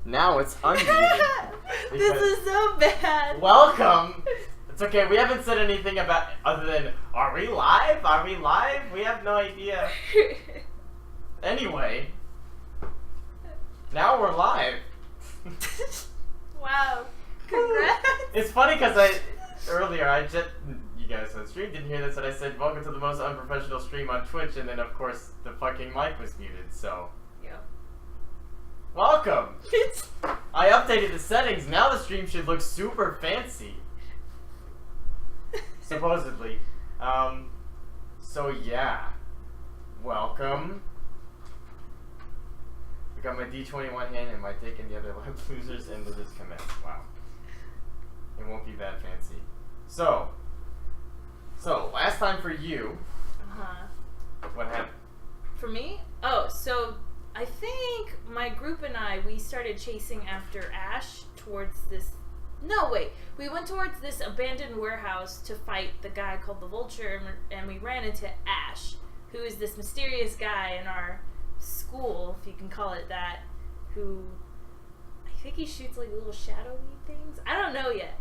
Now it's unmuted. This is so bad. Welcome. It's okay. We haven't said anything about other than are we live? Are we live? We have no idea. Anyway, now we're live. Wow. Congrats. It's funny because you guys on stream didn't hear this, and I said welcome to the most unprofessional stream on Twitch, and then of course the fucking mic was muted. So. Yeah. Welcome. I updated the settings. Now the stream should look super fancy. Supposedly. So yeah. Welcome. I got my D20 in one hand and my dick in the other. Let losers and losers commence. Wow. It won't be that fancy. So last time for you. What happened? For me? Oh, so I think my group and we started chasing after Ash towards this. No, wait. We went towards this abandoned warehouse to fight the guy called the Vulture, and we ran into Ash, who is this mysterious guy in our school, if you can call it that, who I think he shoots like little shadowy things. I don't know yet.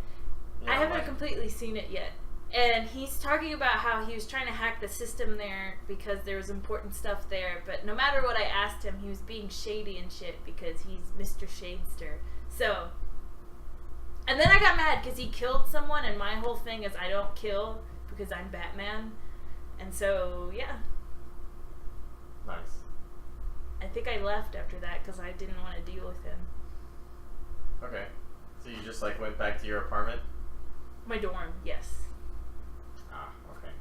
Yeah, I haven't completely seen it yet. And he's talking about how he was trying to hack the system there because there was important stuff there, but no matter what I asked him, he was being shady and shit because he's Mr. Shadester. So, and then I got mad because he killed someone, and my whole thing is I don't kill because I'm Batman. And so, yeah. Nice. I think I left after that because I didn't want to deal with him. Okay. So you just like went back to your apartment? My dorm, yes. Ah, okay.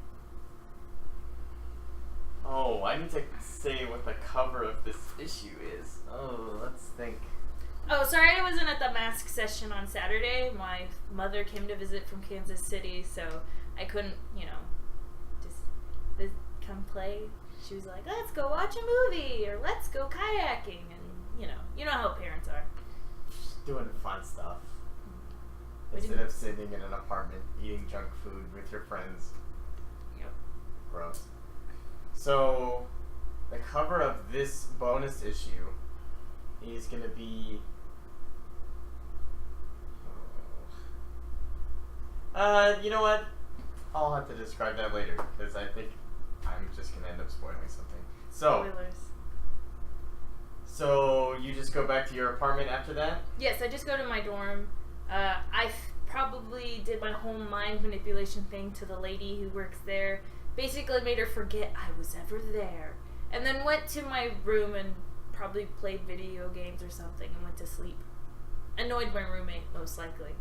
Oh, I need to say what the cover of this issue is. Oh, let's think. Oh, sorry I wasn't at the mask session on Saturday. My mother came to visit from Kansas City, so I couldn't, just come play. She was like, let's go watch a movie, or let's go kayaking, and, you know how parents are. Just doing fun stuff. What Instead of sitting in an apartment eating junk food with your friends. Yep. Gross. So, the cover of this bonus issue is going to be... you know what? I'll have to describe that later, because I think I'm just going to end up spoiling something. So, Spoilers. So, you just go back to your apartment after that? Yes, I just go to my dorm. I probably did my whole mind manipulation thing to the lady who works there. Basically made her forget I was ever there. And then went to my room and probably played video games or something and went to sleep. Annoyed my roommate, most likely.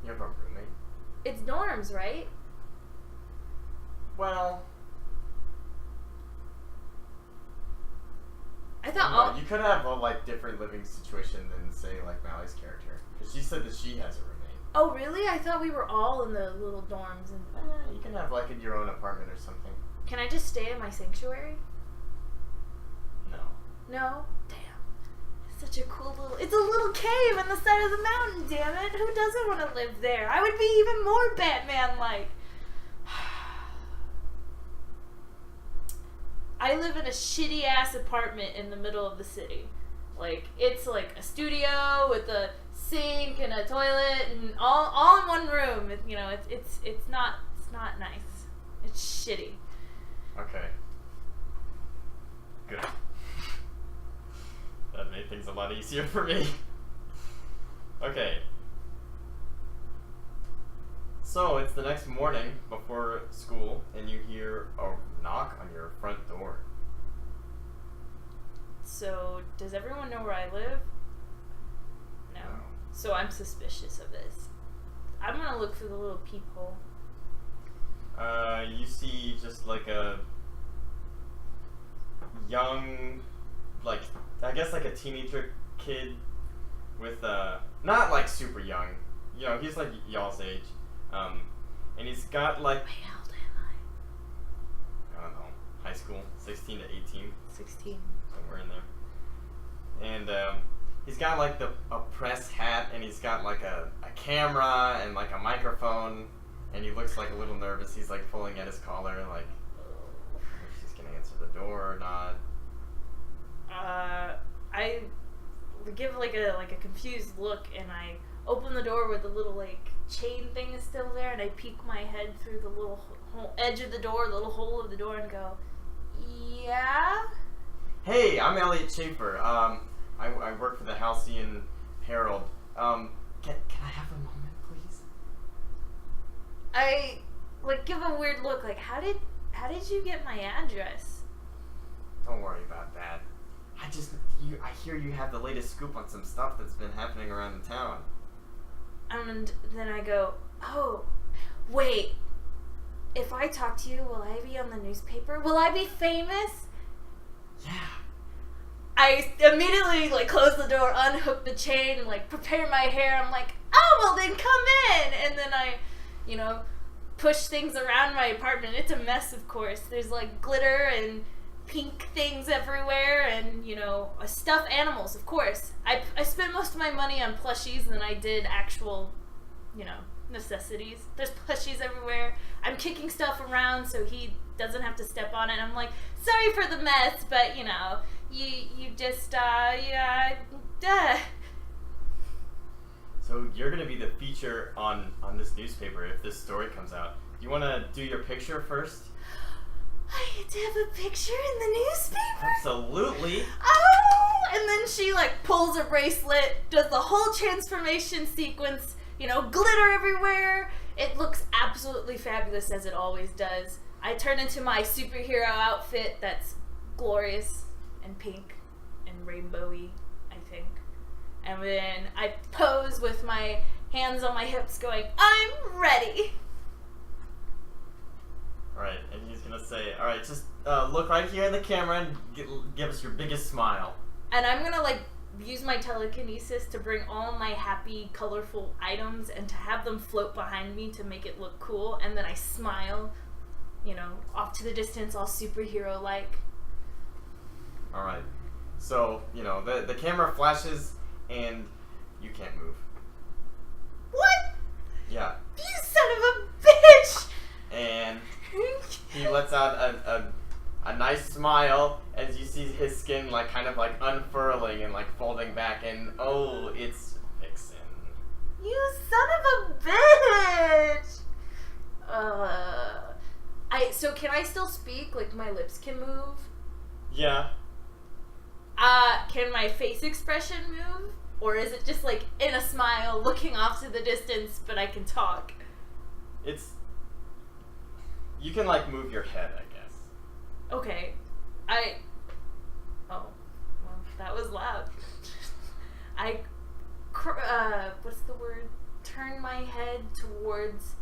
You have a roommate? It's dorms, right? Well... I thought you could have a different living situation than say Mally's character, because she said that she has a roommate. Oh really? I thought we were all in the little dorms. And You can have in your own apartment or something. can I just stay in my sanctuary? No. No? Damn. It's such a cool little... It's a little cave on the side of the mountain, damn it. Who doesn't want to live there? I would be even more Batman-like. I live in a shitty-ass apartment in the middle of the city. It's like a studio with a sink and a toilet and all in one room. It's not nice. It's shitty. Okay. Good. That made things a lot easier for me. Okay. So, it's the next morning before school, and you hear a knock on your front door. So, does everyone know where I live? No. So I'm suspicious of this. I'm gonna look through the little peephole. You see just a young, I guess a teenager kid with, not super young. He's y'all's age. And he's got Wait, how old am I don't know, high school, 16 to 18. 16. Somewhere in there. And he's got a press hat, and he's got a camera and a microphone, and he looks a little nervous. He's pulling at his collar, if she's gonna answer the door or not. I give like a confused look, and I open the door where the little like chain thing is still there, and I peek my head through the little edge of the door, the little hole of the door, and go, "Yeah." Hey, I'm Elliot Schaefer. I work for the Halcyon Herald. Can I have a moment, please? I like give a weird look, like how did you get my address? Don't worry about that. I hear you have the latest scoop on some stuff that's been happening around the town. And then I go, "Oh, wait. If I talk to you, will I be on the newspaper? Will I be famous?" Yeah. I immediately like close the door, unhook the chain, and like prepare my hair. I'm like, "Oh, well then come in." And then I, push things around my apartment. It's a mess, of course. There's like glitter and pink things everywhere, and stuffed animals, of course. I spent most of my money on plushies than I did actual, necessities. There's plushies everywhere. I'm kicking stuff around so he doesn't have to step on it. I'm like, "Sorry for the mess, but you just yeah, duh." So you're gonna be the feature on this newspaper if this story comes out. Do you want to do your picture first? I get to have a picture in the newspaper? Absolutely. Oh! And then she like pulls her bracelet, does the whole transformation sequence, glitter everywhere. It looks absolutely fabulous, as it always does. I turn into my superhero outfit that's glorious and pink and rainbowy, I think. And then I pose with my hands on my hips going, "I'm ready." Alright, and he's gonna say, alright, just look right here in the camera and give us your biggest smile. And I'm gonna use my telekinesis to bring all my happy, colorful items and to have them float behind me to make it look cool. And then I smile, off to the distance, all superhero-like. Alright, so, the camera flashes and you can't move. What? Yeah. You son of a bitch! And he lets out a nice smile as you see his skin kind of unfurling and folding back, and oh, it's Vixen. You son of a bitch! So can I still speak? My lips can move? Yeah. Can my face expression move? Or is it just in a smile, looking off to the distance, but I can talk? You can move your head, I guess. Okay. Oh. Well, that was loud. What's the word? Turn my head towards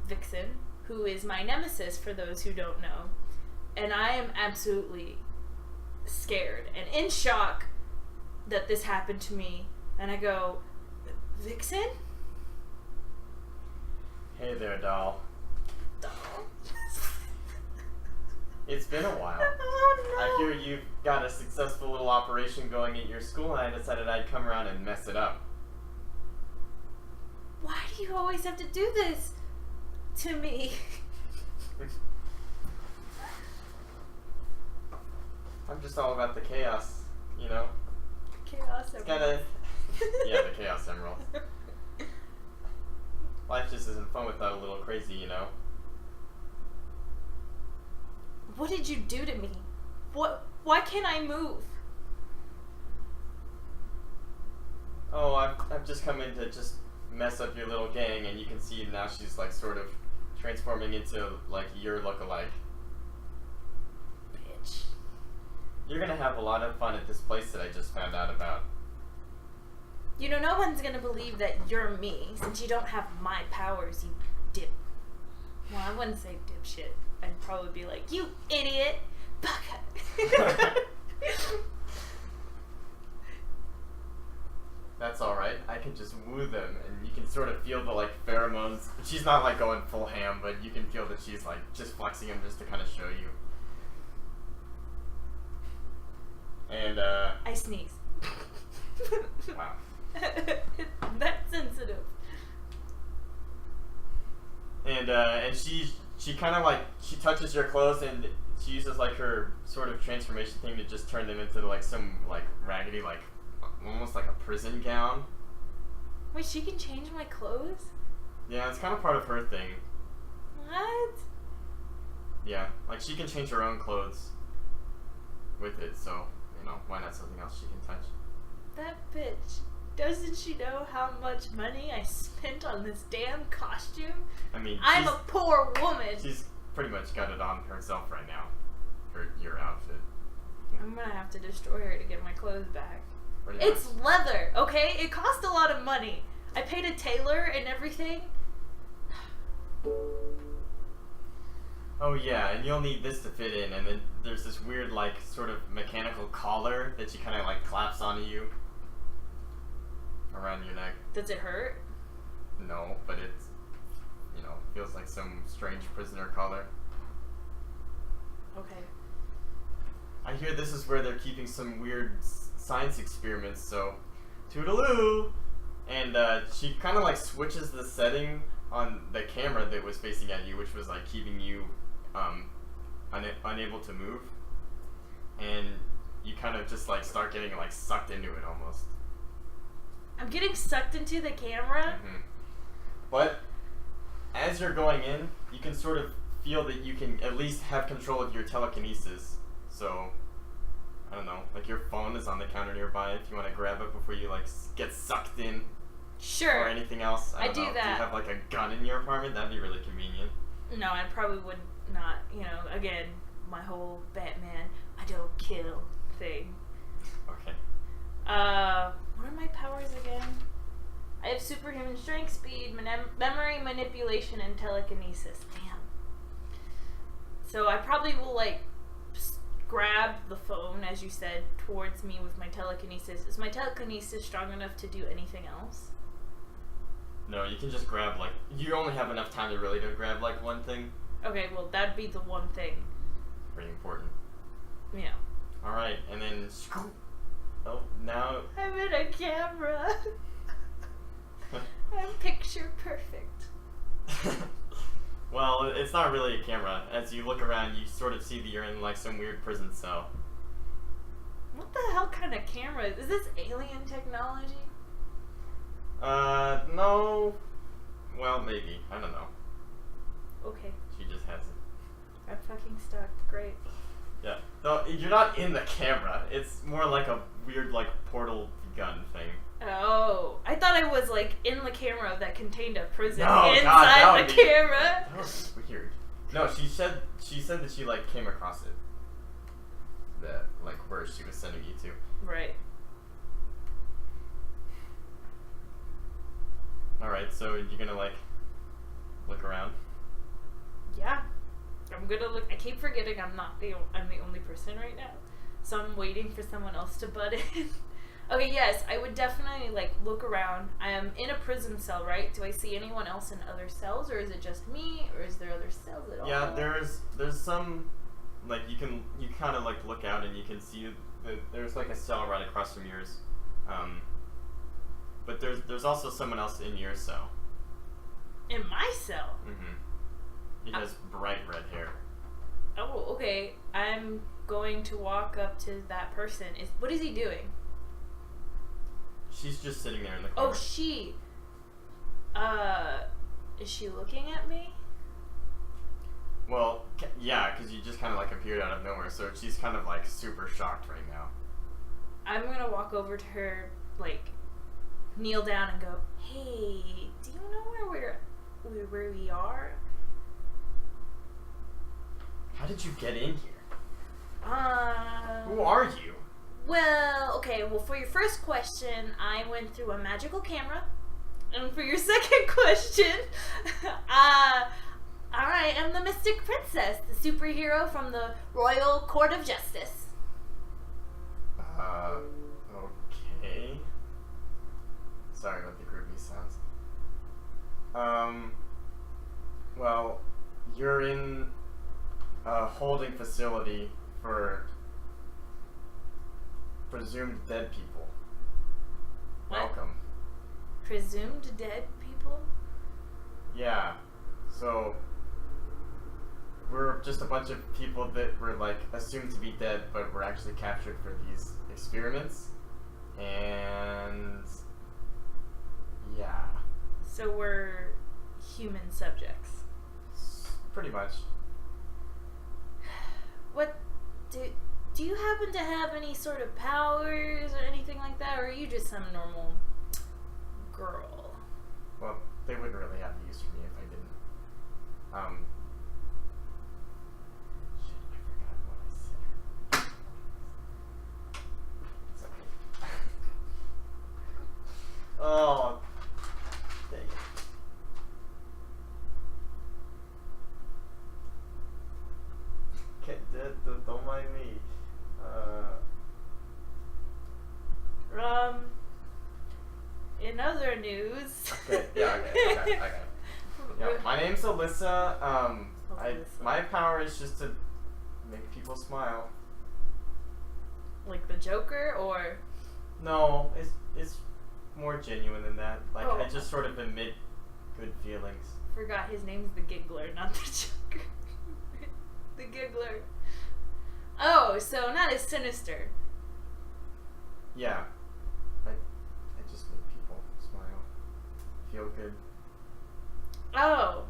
Vixen, who is my nemesis for those who don't know. And I am absolutely scared and in shock that this happened to me. And I go, "Vixen?" Hey there, doll. Doll? It's been a while. Oh no. I hear you've got a successful little operation going at your school, and I decided I'd come around and mess it up. Why do you always have to do this to me? I'm just all about the chaos, Chaos It's kinda... Yeah, the Chaos Emerald. Life just isn't fun without a little crazy, What did you do to me? Why can't I move? Oh, I've just come in to just mess up your little gang, and you can see now she's sort of transforming into your lookalike. Bitch. You're gonna have a lot of fun at this place that I just found out about. No one's gonna believe that you're me since you don't have my powers, you dip. Well, I wouldn't say dipshit. I'd probably be like, "You idiot, baka." That's alright. I can just woo them, and you can sort of feel the pheromones. She's not going full ham, but you can feel that she's just flexing them just to kind of show you. And I sneeze. wow. That's sensitive. And she kind of she touches your clothes, and she uses her sort of transformation thing to just turn them into some raggedy almost like a prison gown. Wait, she can change my clothes? Yeah, it's kind of part of her thing. What? Yeah, like she can change her own clothes with it, so, you know, why not something else she can touch? That bitch. Doesn't she know how much money I spent on this damn costume? I mean, I'm a poor woman. She's pretty much got it on herself right now. Your outfit. I'm gonna have to destroy her to get my clothes back. Pretty It's much. leather, okay? It cost a lot of money. I paid a tailor and everything. Oh yeah, and you'll need this to fit in, and then there's this weird, like, sort of mechanical collar that she kind of, like, claps onto you. Around your neck. Does it hurt? No, but it's, you know, feels like some strange prisoner collar. Okay. I hear this is where they're keeping some weird science experiments, so toodaloo! And she kind of like switches the setting on the camera that was facing at you, which was like keeping you unable to move. And you kind of just like start getting like sucked into it almost. I'm getting sucked into the camera? Mm-hmm. But as you're going in, you can sort of feel that you can at least have control of your telekinesis. So, I don't know, like your phone is on the counter nearby if you want to grab it before you like get sucked in. Sure. Or anything else. I don't know. do that. Do you have like a gun in your apartment? That'd be really convenient. No, I probably would not. You know, again, my whole Batman, I don't kill thing. Okay. What are my powers again? I have superhuman strength, speed, memory manipulation, and telekinesis. Damn. So I probably will like grab the phone, as you said, towards me with my telekinesis. Is my telekinesis strong enough to do anything else? No, you can just grab like, you only have enough time to really to grab like one thing. Okay, well that'd be the one thing. Pretty important. Yeah. Alright, and then scoop. Oh, now. I'm in a camera. I'm picture perfect. Well, it's not really a camera. As you look around, you sort of see that you're in like some weird prison cell. What the hell kind of camera is this? Alien technology? No. Well, maybe. I don't know. Okay. She just has it. I'm fucking stuck. Great. Yeah. No, you're not in the camera. It's more like a weird, like, portal gun thing. Oh, I thought I was like in the camera that contained a prison No, inside God, that the would be- camera. That was weird. No, she said that she like came across it. That like where she was sending you to. Right. All right, so you're gonna like look around. Yeah. I'm gonna look. I keep forgetting I'm the only person right now, so I'm waiting for someone else to butt in. Okay, yes, I would definitely like look around. I am in a prison cell, right? Do I see anyone else in other cells, or is it just me, or is there other cells at all? Yeah, there's some like you kind of like look out and you can see that there's like a cell right across from yours. But there's also someone else in your cell. In my cell? Mm-hmm. He has bright red hair. Oh, okay. I'm going to walk up to that person. What is he doing? She's just sitting there in the corner. Oh, she. Is she looking at me? Well, yeah, because you just kind of like appeared out of nowhere, so she's kind of like super shocked right now. I'm gonna walk over to her, like, kneel down and go, "Hey, do you know where we are?" How did you get in here? Who Who are you? Well, okay, well, for your first question, I went through a magical camera. And for your second question, I am the Mystic Princess, the superhero from the Royal Court of Justice. Okay. Sorry about the groovy sounds. Well, you're in a holding facility for presumed dead people. What? Welcome. Presumed dead people? Yeah. So we're just a bunch of people that were like assumed to be dead, but were actually captured for these experiments. And yeah. So we're human subjects. Pretty much. What do you happen to have any sort of powers or anything like that, or are you just some normal girl? Well, they wouldn't really have use for me if I didn't. Shit, I forgot what I said. It's okay. Oh, dang it. Don't mind me. In other news. Okay, yeah, okay, I got it. Yeah, my name's Alyssa. My power is just to make people smile. Like the Joker, or? No, it's more genuine than that. Like, Oh. I just sort of emit good feelings. Forgot his name's the Giggler, not the Joker. The Giggler. Oh, so not as sinister. Yeah. I just make people smile. Feel good. Oh.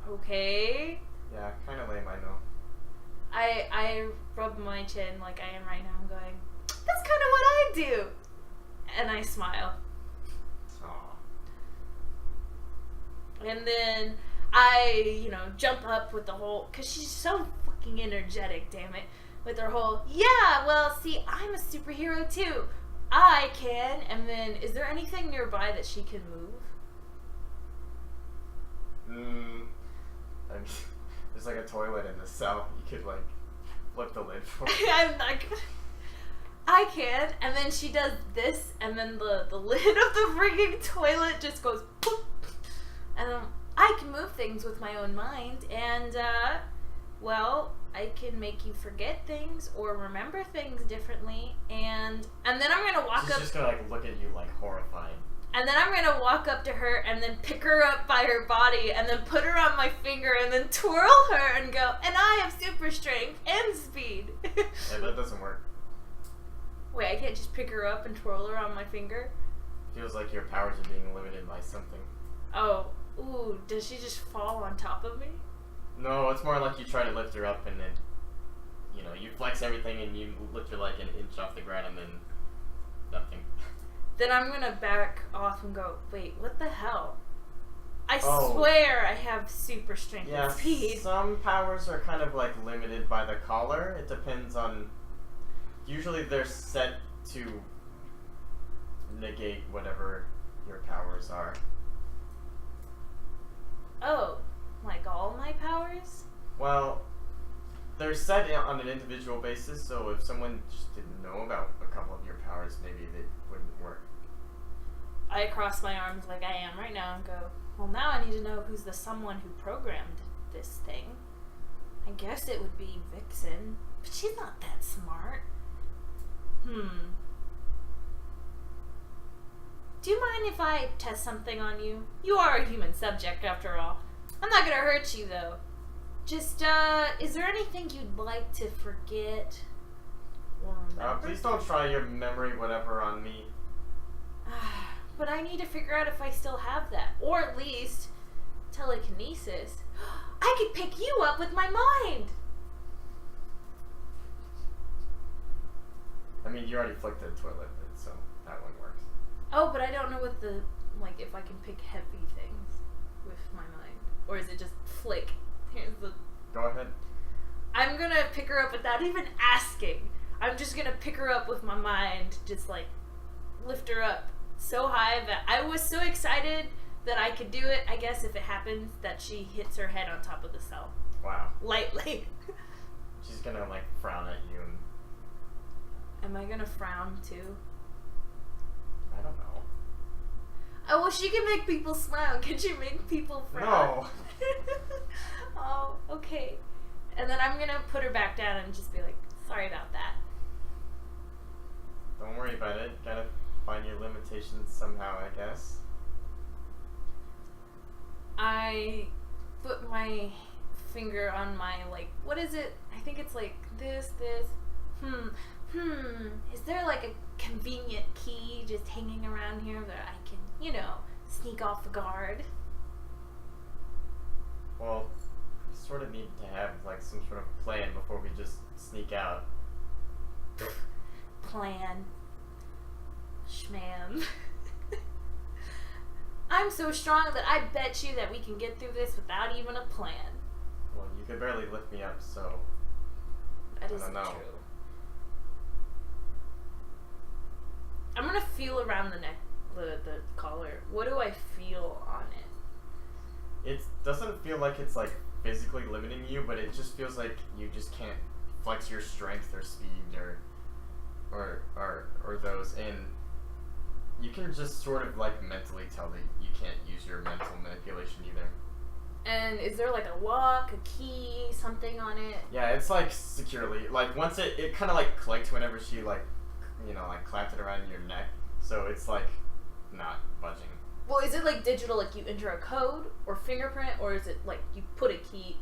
Okay. Yeah, kind of lame, I know. I rub my chin like I am right now. I'm going, that's kind of what I do. And I smile. Aw. And then I, jump up with the whole, because she's so fucking energetic, damn it. With her whole, yeah, well, see, I'm a superhero too. I can. And then, is there anything nearby that she can move? I mean, there's like a toilet in the cell. You could like flip the lid for it. I'm like, I can. And then she does this, and then the lid of the freaking toilet just goes poop. And I can move things with my own mind. And, well, I can make you forget things or remember things differently. And then I'm going to walk She's up. just gonna like look at you like horrified. And then I'm going to walk up to her and then pick her up by her body and then put her on my finger and then twirl her and go, and I have super strength and speed. Yeah, that doesn't work. Wait, I can't just pick her up and twirl her on my finger? Feels like your powers are being limited by something. Oh, ooh, does she just fall on top of me? No, it's more like you try to lift her up and then, you flex everything and you lift her like an inch off the ground and then nothing. Then I'm gonna back off and go, wait, what the hell? I Oh. swear I have super strength Yeah, and speed. some powers are kind of like limited by the collar. It depends on. Usually they're set to negate whatever your powers are. Oh, like all my powers? Well, they're set on an individual basis, so if someone just didn't know about a couple of your powers, maybe they wouldn't work. I cross my arms like I am right now and go, well, now I need to know who's the someone who programmed this thing. I guess it would be Vixen, but she's not that smart. Do you mind if I test something on you? You are a human subject, after all. I'm not gonna hurt you, though. Just, is there anything you'd like to forget or remember? Please don't try your memory whatever on me. But I need to figure out if I still have that. Or at least telekinesis. I could pick you up with my mind! I mean, you already flicked the toilet lid, so that one works. Oh, but I don't know what the, if I can pick heavy things with my mind. Or is it just flick? Here's the... Go ahead. I'm gonna pick her up without even asking. I'm just gonna pick her up with my mind. Just, lift her up so high that I was so excited that I could do it, I guess, if it happens, that she hits her head on top of the cell. Wow. Lightly. She's gonna, frown at you and... Am I gonna frown, too? I don't know. Oh, well, she can make people smile. Can she make people frown? No. Oh, okay. And then I'm gonna put her back down and just be like, sorry about that. Don't worry about it. Gotta find your limitations somehow, I guess. I put my finger on my, what is it? I think it's this. Is there, a convenient key just hanging around here that I can, sneak off the guard? Well, we sort of need to have like some sort of plan before we just sneak out. Plan. Schmam. I'm so strong that I bet you that we can get through this without even a plan. Well, you could barely lift me up, so That isn't true. I'm gonna feel around the neck, the collar. What do I feel on it? It doesn't feel like it's like physically limiting you, but it just feels like you just can't flex your strength or speed or those, and you can just sort of like mentally tell that you can't use your mental manipulation either. And is there like a lock, a key, something on it? Yeah, it's like securely. Like once it kind of like clicked whenever she like, like clapped it around your neck. So it's like not budging. Well, is it like digital, like you enter a code or fingerprint, or is it like you put a key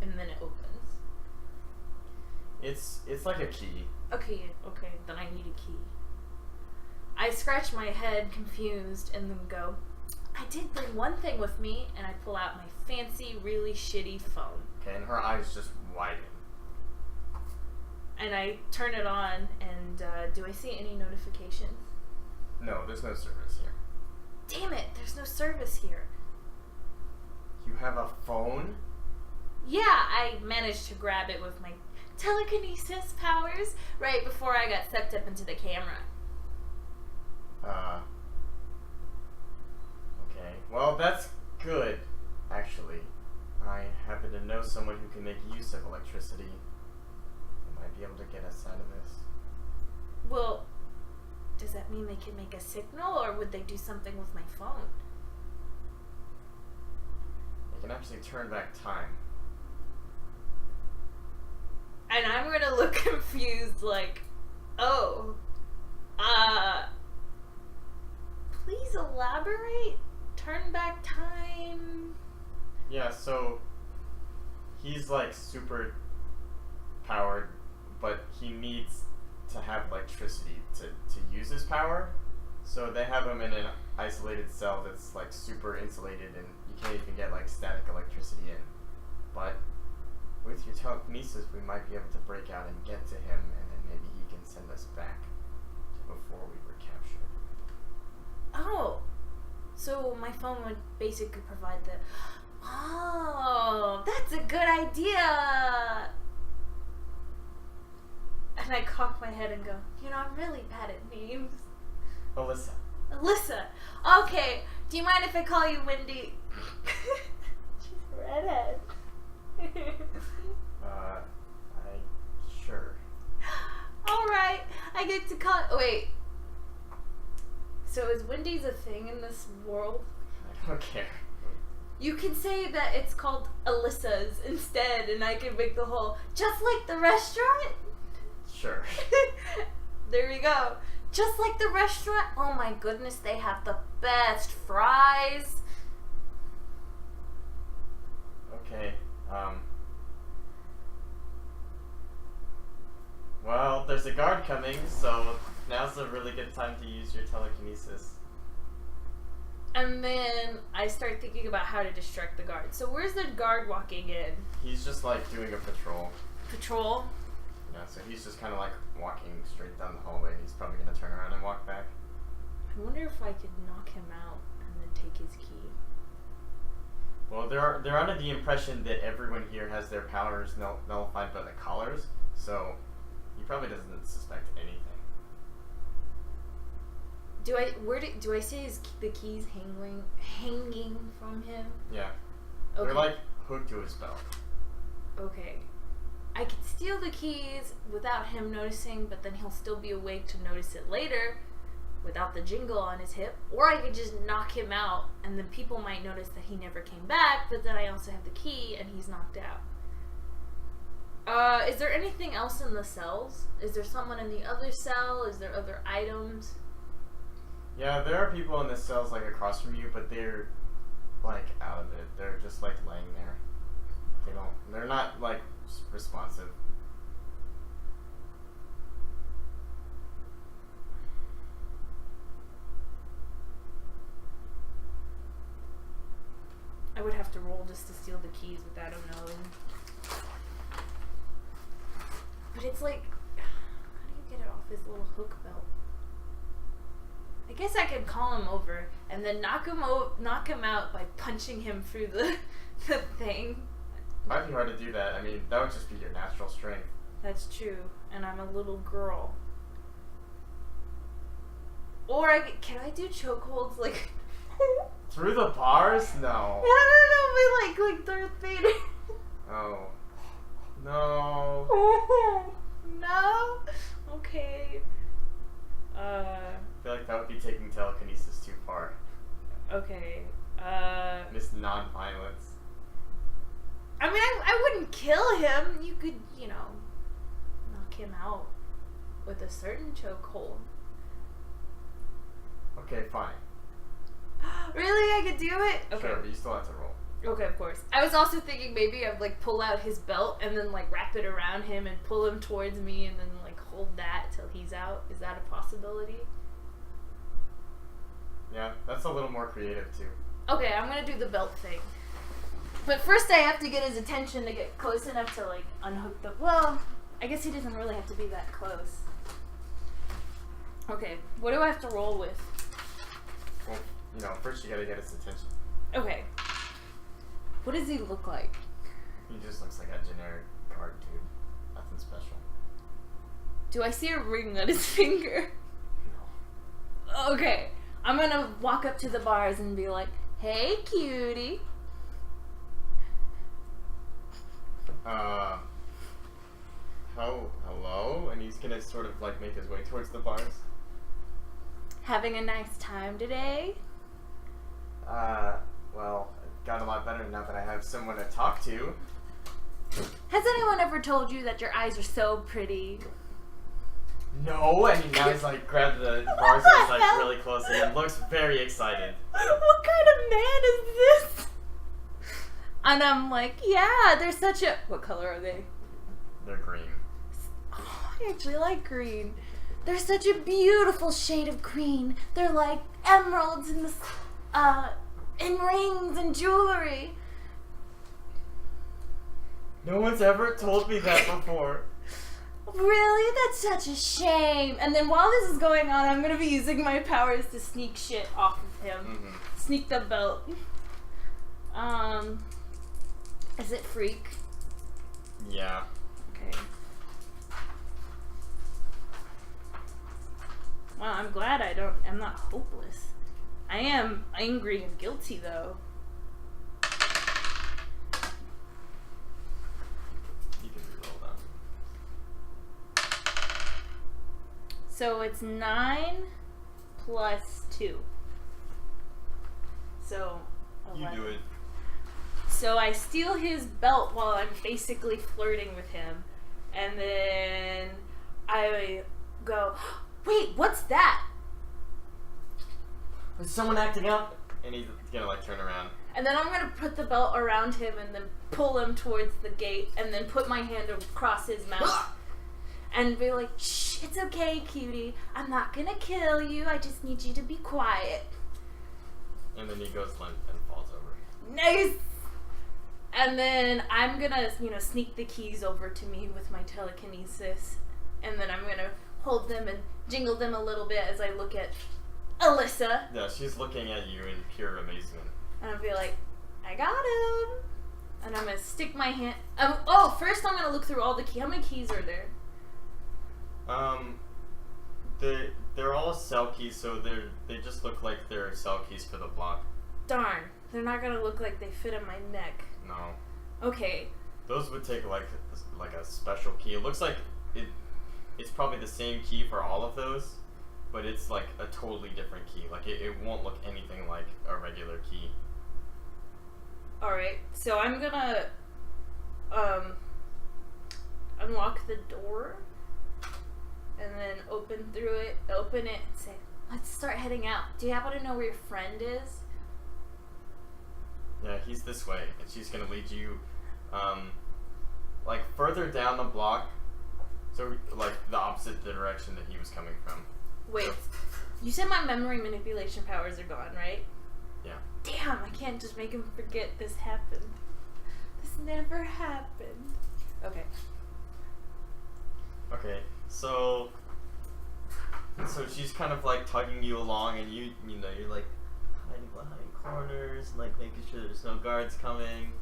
and then it opens? It's like a key. Okay, then I need a key. I scratch my head confused and then go, I did bring one thing with me, and I pull out my fancy, really shitty phone. Okay, and her eyes just widen. And I turn it on, and do I see any notifications? No, there's no service here. Damn it, there's no service here. You have a phone? Yeah, I managed to grab it with my telekinesis powers right before I got sucked up into the camera. Okay. Well, that's good, actually. I happen to know someone who can make use of electricity. They might be able to get us out of this. Well, does that mean they can make a signal, or would they do something with my phone? They can actually turn back time. And I'm gonna look confused, like, please elaborate? Turn back time? Yeah, so he's like super powered, but he needs to have electricity to use his power. So they have him in an isolated cell that's like super insulated, and you can't even get like static electricity in. But with your telekinesis, we might be able to break out and get to him, and then maybe he can send us back to before we were captured. Oh, so my phone would basically provide the... Oh, that's a good idea! And I cock my head and go, I'm really bad at names. Alyssa. Alyssa. Okay, do you mind if I call you Wendy? She's a redhead. Sure. Alright, I get to call... Oh, wait. So is Wendy's a thing in this world? I don't care. You can say that it's called Alyssa's instead, and I can make the whole, just like the restaurant? Sure. There we go. Just like the restaurant? Oh my goodness, they have the best fries. Okay, well, there's a guard coming, so now's a really good time to use your telekinesis. And then I start thinking about how to distract the guard. So where's the guard walking in? He's just like doing a patrol. Patrol? Yeah, so he's just kind of like walking straight down the hallway. He's probably going to turn around and walk back. I wonder if I could knock him out and then take his key. Well, they're under the impression that everyone here has their powers nullified by the collars, so he probably doesn't suspect anything. Do I see the keys hanging from him? Yeah. Okay. They're like hooked to his belt. Okay. I could steal the keys without him noticing, but then he'll still be awake to notice it later without the jingle on his hip. Or I could just knock him out, and then people might notice that he never came back, but then I also have the key and he's knocked out. Is there anything else in the cells? Is there someone in the other cell? Is there other items? Yeah, there are people in the cells like across from you, but they're like out of it. They're just like laying there. They're not like responsive. would have to roll just to steal the keys without him knowing. But it's like, how do you get it off his little hook belt? I guess I could call him over and then knock him out by punching him through the thing. Might be hard to do that. I mean, that would just be your natural strength. That's true, and I'm a little girl. Or can I do chokeholds like through the bars? No. I don't know, but like Darth Vader. Oh. No. No? Okay. I feel like that would be taking telekinesis too far. Okay. Miss non-violence. I mean, I wouldn't kill him. You could, knock him out with a certain chokehold. Okay, fine. Really? I could do it? Okay. Sure, but you still have to roll. Okay, of course. I was also thinking maybe I'd pull out his belt and then wrap it around him and pull him towards me and then hold that till he's out. Is that a possibility? Yeah, that's a little more creative too. Okay, I'm gonna do the belt thing. But first I have to get his attention to get close enough to unhook the... Well, I guess he doesn't really have to be that close. Okay, what do I have to roll with? Well, first you gotta get his attention. Okay. What does he look like? He just looks like a generic guard dude. Nothing special. Do I see a ring on his finger? No. Okay. I'm gonna walk up to the bars and be like, hey, cutie. Hello? And he's gonna sort of make his way towards the bars. Having a nice time today? Well, it got a lot better now that I have someone to talk to. Has anyone ever told you that your eyes are so pretty? No, and now he's grabbed the bars and is really close and he looks very excited. What kind of man is this? And I'm like, yeah, they're such a... What color are they? They're green. Oh, I actually like green. They're such a beautiful shade of green. They're like emeralds in rings and jewelry. No one's ever told me that before. Really? That's such a shame. And then while this is going on, I'm going to be using my powers to sneak shit off of him. Mm-hmm. Sneak the belt. Is it freak? Yeah. Okay. Well, I'm glad I'm not hopeless. I am angry and guilty, though. You can reroll that. So it's 9 plus 2. So 11. You do it. So I steal his belt while I'm basically flirting with him. And then I go, wait, what's that? Is someone acting up? And he's gonna turn around. And then I'm gonna put the belt around him and then pull him towards the gate and then put my hand across his mouth. And be like, shh, it's okay, cutie. I'm not gonna kill you. I just need you to be quiet. And then he goes limp and falls over. Nice! And then I'm gonna, sneak the keys over to me with my telekinesis. And then I'm gonna hold them and jingle them a little bit as I look at Alyssa. Yeah, she's looking at you in pure amazement. And I'll be like, I got him. And I'm gonna stick my hand. First I'm gonna look through all the keys. How many keys are there? They're all cell keys, so they just look like they're cell keys for the block. Darn, they're not gonna look like they fit on my neck. No. Okay. Those would take like a special key. It looks like it's probably the same key for all of those, but it's like a totally different key. Like it won't look anything like a regular key. Alright, so I'm gonna unlock the door and then open it and say, let's start heading out. Do you happen to know where your friend is? Yeah, he's this way, and she's gonna lead you further down the block, so the opposite direction that he was coming from. Wait, you said my memory manipulation powers are gone, right? Yeah. Damn, I can't just make him forget this happened. This never happened. Okay. Okay, so she's kind of like tugging you along, and you know, you're like hiding behind corners, like making sure there's no guards coming.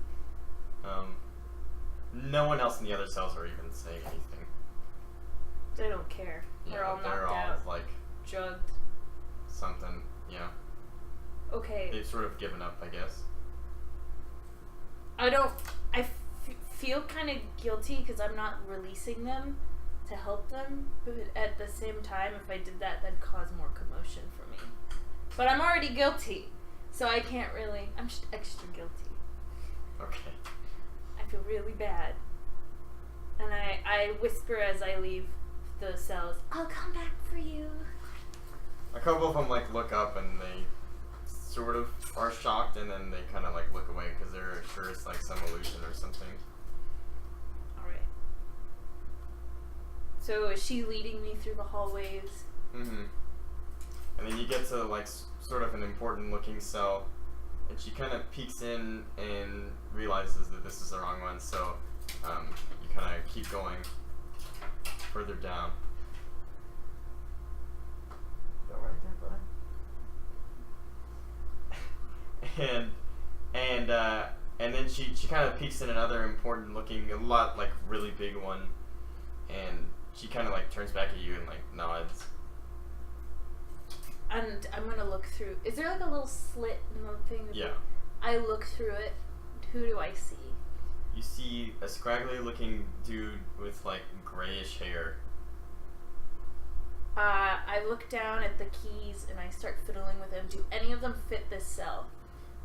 No one else in the other cells are even saying anything. They don't care. Yeah, They're all knocked they're all out. like Drugged. something. Yeah. Okay. They've sort of given up, I guess. I feel kind of guilty because I'm not releasing them to help them, but at the same time, if I did that, that'd cause more commotion for me. But I'm already guilty, so I can't really. I'm just extra guilty. Okay. I feel really bad. And I whisper as I leave the cells, I'll come back for you. A couple of them like look up and they sort of are shocked, and then they kind of like look away because they're sure it's like some illusion or something. Alright. So is she leading me through the hallways? Mm-hmm. And then you get to like sort of an important looking cell, and she kind of peeks in and realizes that this is the wrong one, so you kind of keep going further down. Go right there, bud. And then she kind of peeks in another important looking, a lot like really big one, and she kind of like turns back at you and like nods. And I'm gonna look through. Is there like a little slit in the thing? Yeah. I look through it. Who do I see? You see a scraggly looking dude with like grayish hair. I look down at the keys and I start fiddling with them. Do any of them fit this cell?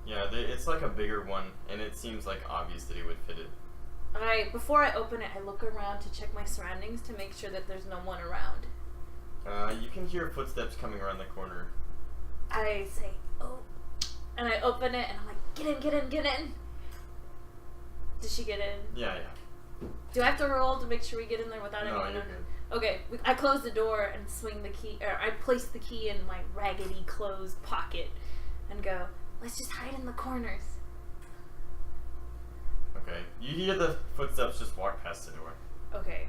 Yeah, it's like a bigger one, and it seems like obvious that it would fit it. Before I open it, I look around to check my surroundings to make sure that there's no one around. You can hear footsteps coming around the corner. I say, oh, and I open it and I'm like, get in, get in, get in. Did she get in? Yeah. Do I have to roll to make sure we get in there without anyone? No, you're good. Okay, I close the door and swing the key, or I place the key in my raggedy clothes pocket and go, let's just hide in the corners. Okay. You hear the footsteps just walk past the door. Okay.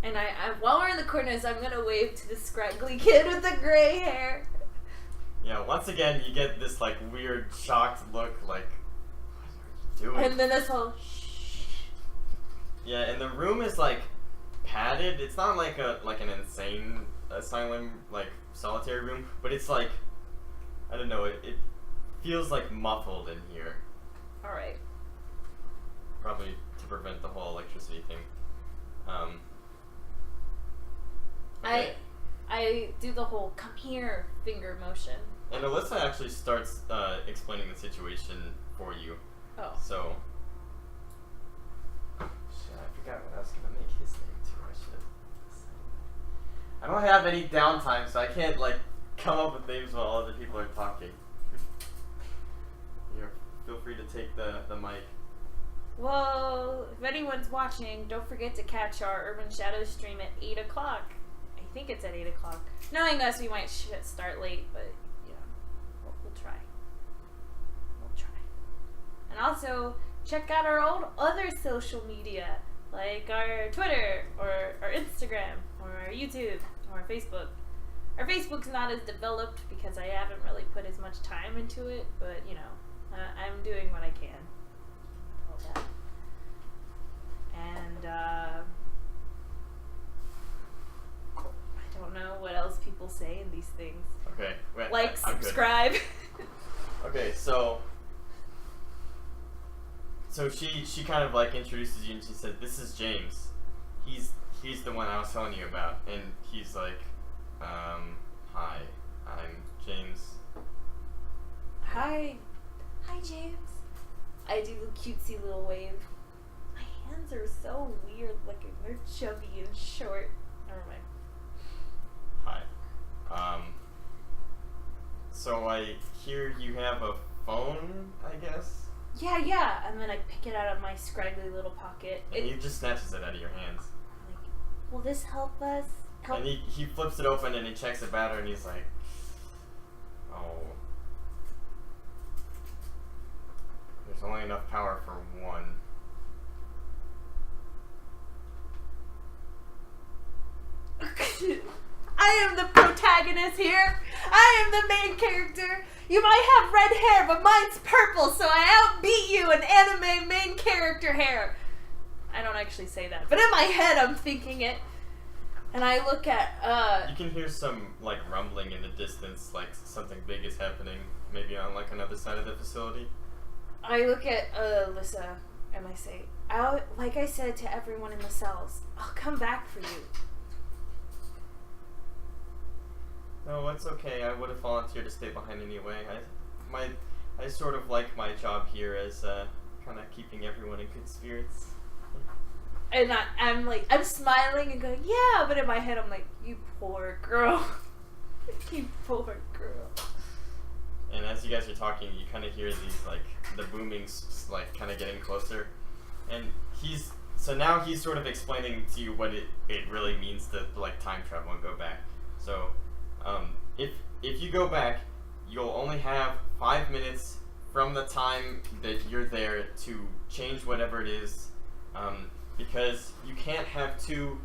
And I while we're in the corners, I'm gonna wave to the scraggly kid with the gray hair. Yeah, once again, you get this like weird, shocked look, like, what are you doing? And then this whole shh. Yeah, and the room is like padded. It's not like an insane asylum, like solitary room, but it's like, I don't know, it feels like muffled in here. Alright. Probably to prevent the whole electricity thing. Okay. I do the whole come here finger motion. And Alyssa actually starts explaining the situation for you. Oh. So, shit, I forgot what I was gonna make his name too. I should have said that. I don't have any downtime, so I can't like come up with names while other people are talking. Here, feel free to take the mic. Well, if anyone's watching, don't forget to catch our Urban Shadows stream at 8 o'clock. I think it's at 8 o'clock. Knowing us, we might start late, but yeah, we'll try. We'll try. And also, check out our other social media, like our Twitter, or our Instagram, or our YouTube, or our Facebook. Our Facebook's not as developed because I haven't really put as much time into it, but you know, I'm doing what I can. All that. And I don't know what else people say in these things. Okay, wait, Like, I'm good. subscribe. Okay, so she kind of like introduces you, and she said, "This is James. He's the one I was telling you about." And he's like, "Hi, I'm James." Hi, James. I do the cutesy little wave. My hands are so weird looking. They're chubby and short. Never mind. Hi. So I hear you have a phone, I guess? Yeah. And then I pick it out of my scraggly little pocket. And he just snatches it out of your hands. Like, will this help us? And he flips it open and he checks the battery and he's like, oh. There's only enough power for one. I am the protagonist here. I am the main character. You might have red hair, but mine's purple, so I outbeat you in anime main character hair. I don't actually say that, but in my head I'm thinking it. And I look at, You can hear some, like, rumbling in the distance, like something big is happening, maybe on, like, another side of the facility. I look at, Alyssa, and I say, like I said to everyone in the cells, I'll come back for you. No, it's okay. I would have volunteered to stay behind anyway. I sort of like my job here as kind of keeping everyone in good spirits. And I'm smiling and going, yeah, but in my head I'm like, you poor girl. You poor girl. And as you guys are talking, you kind of hear these, like, the boomings, like, kind of getting closer. And now he's sort of explaining to you what it really means to, like, time travel and go back. So, if you go back, you'll only have 5 minutes from the time that you're there to change whatever it is, because you can't have two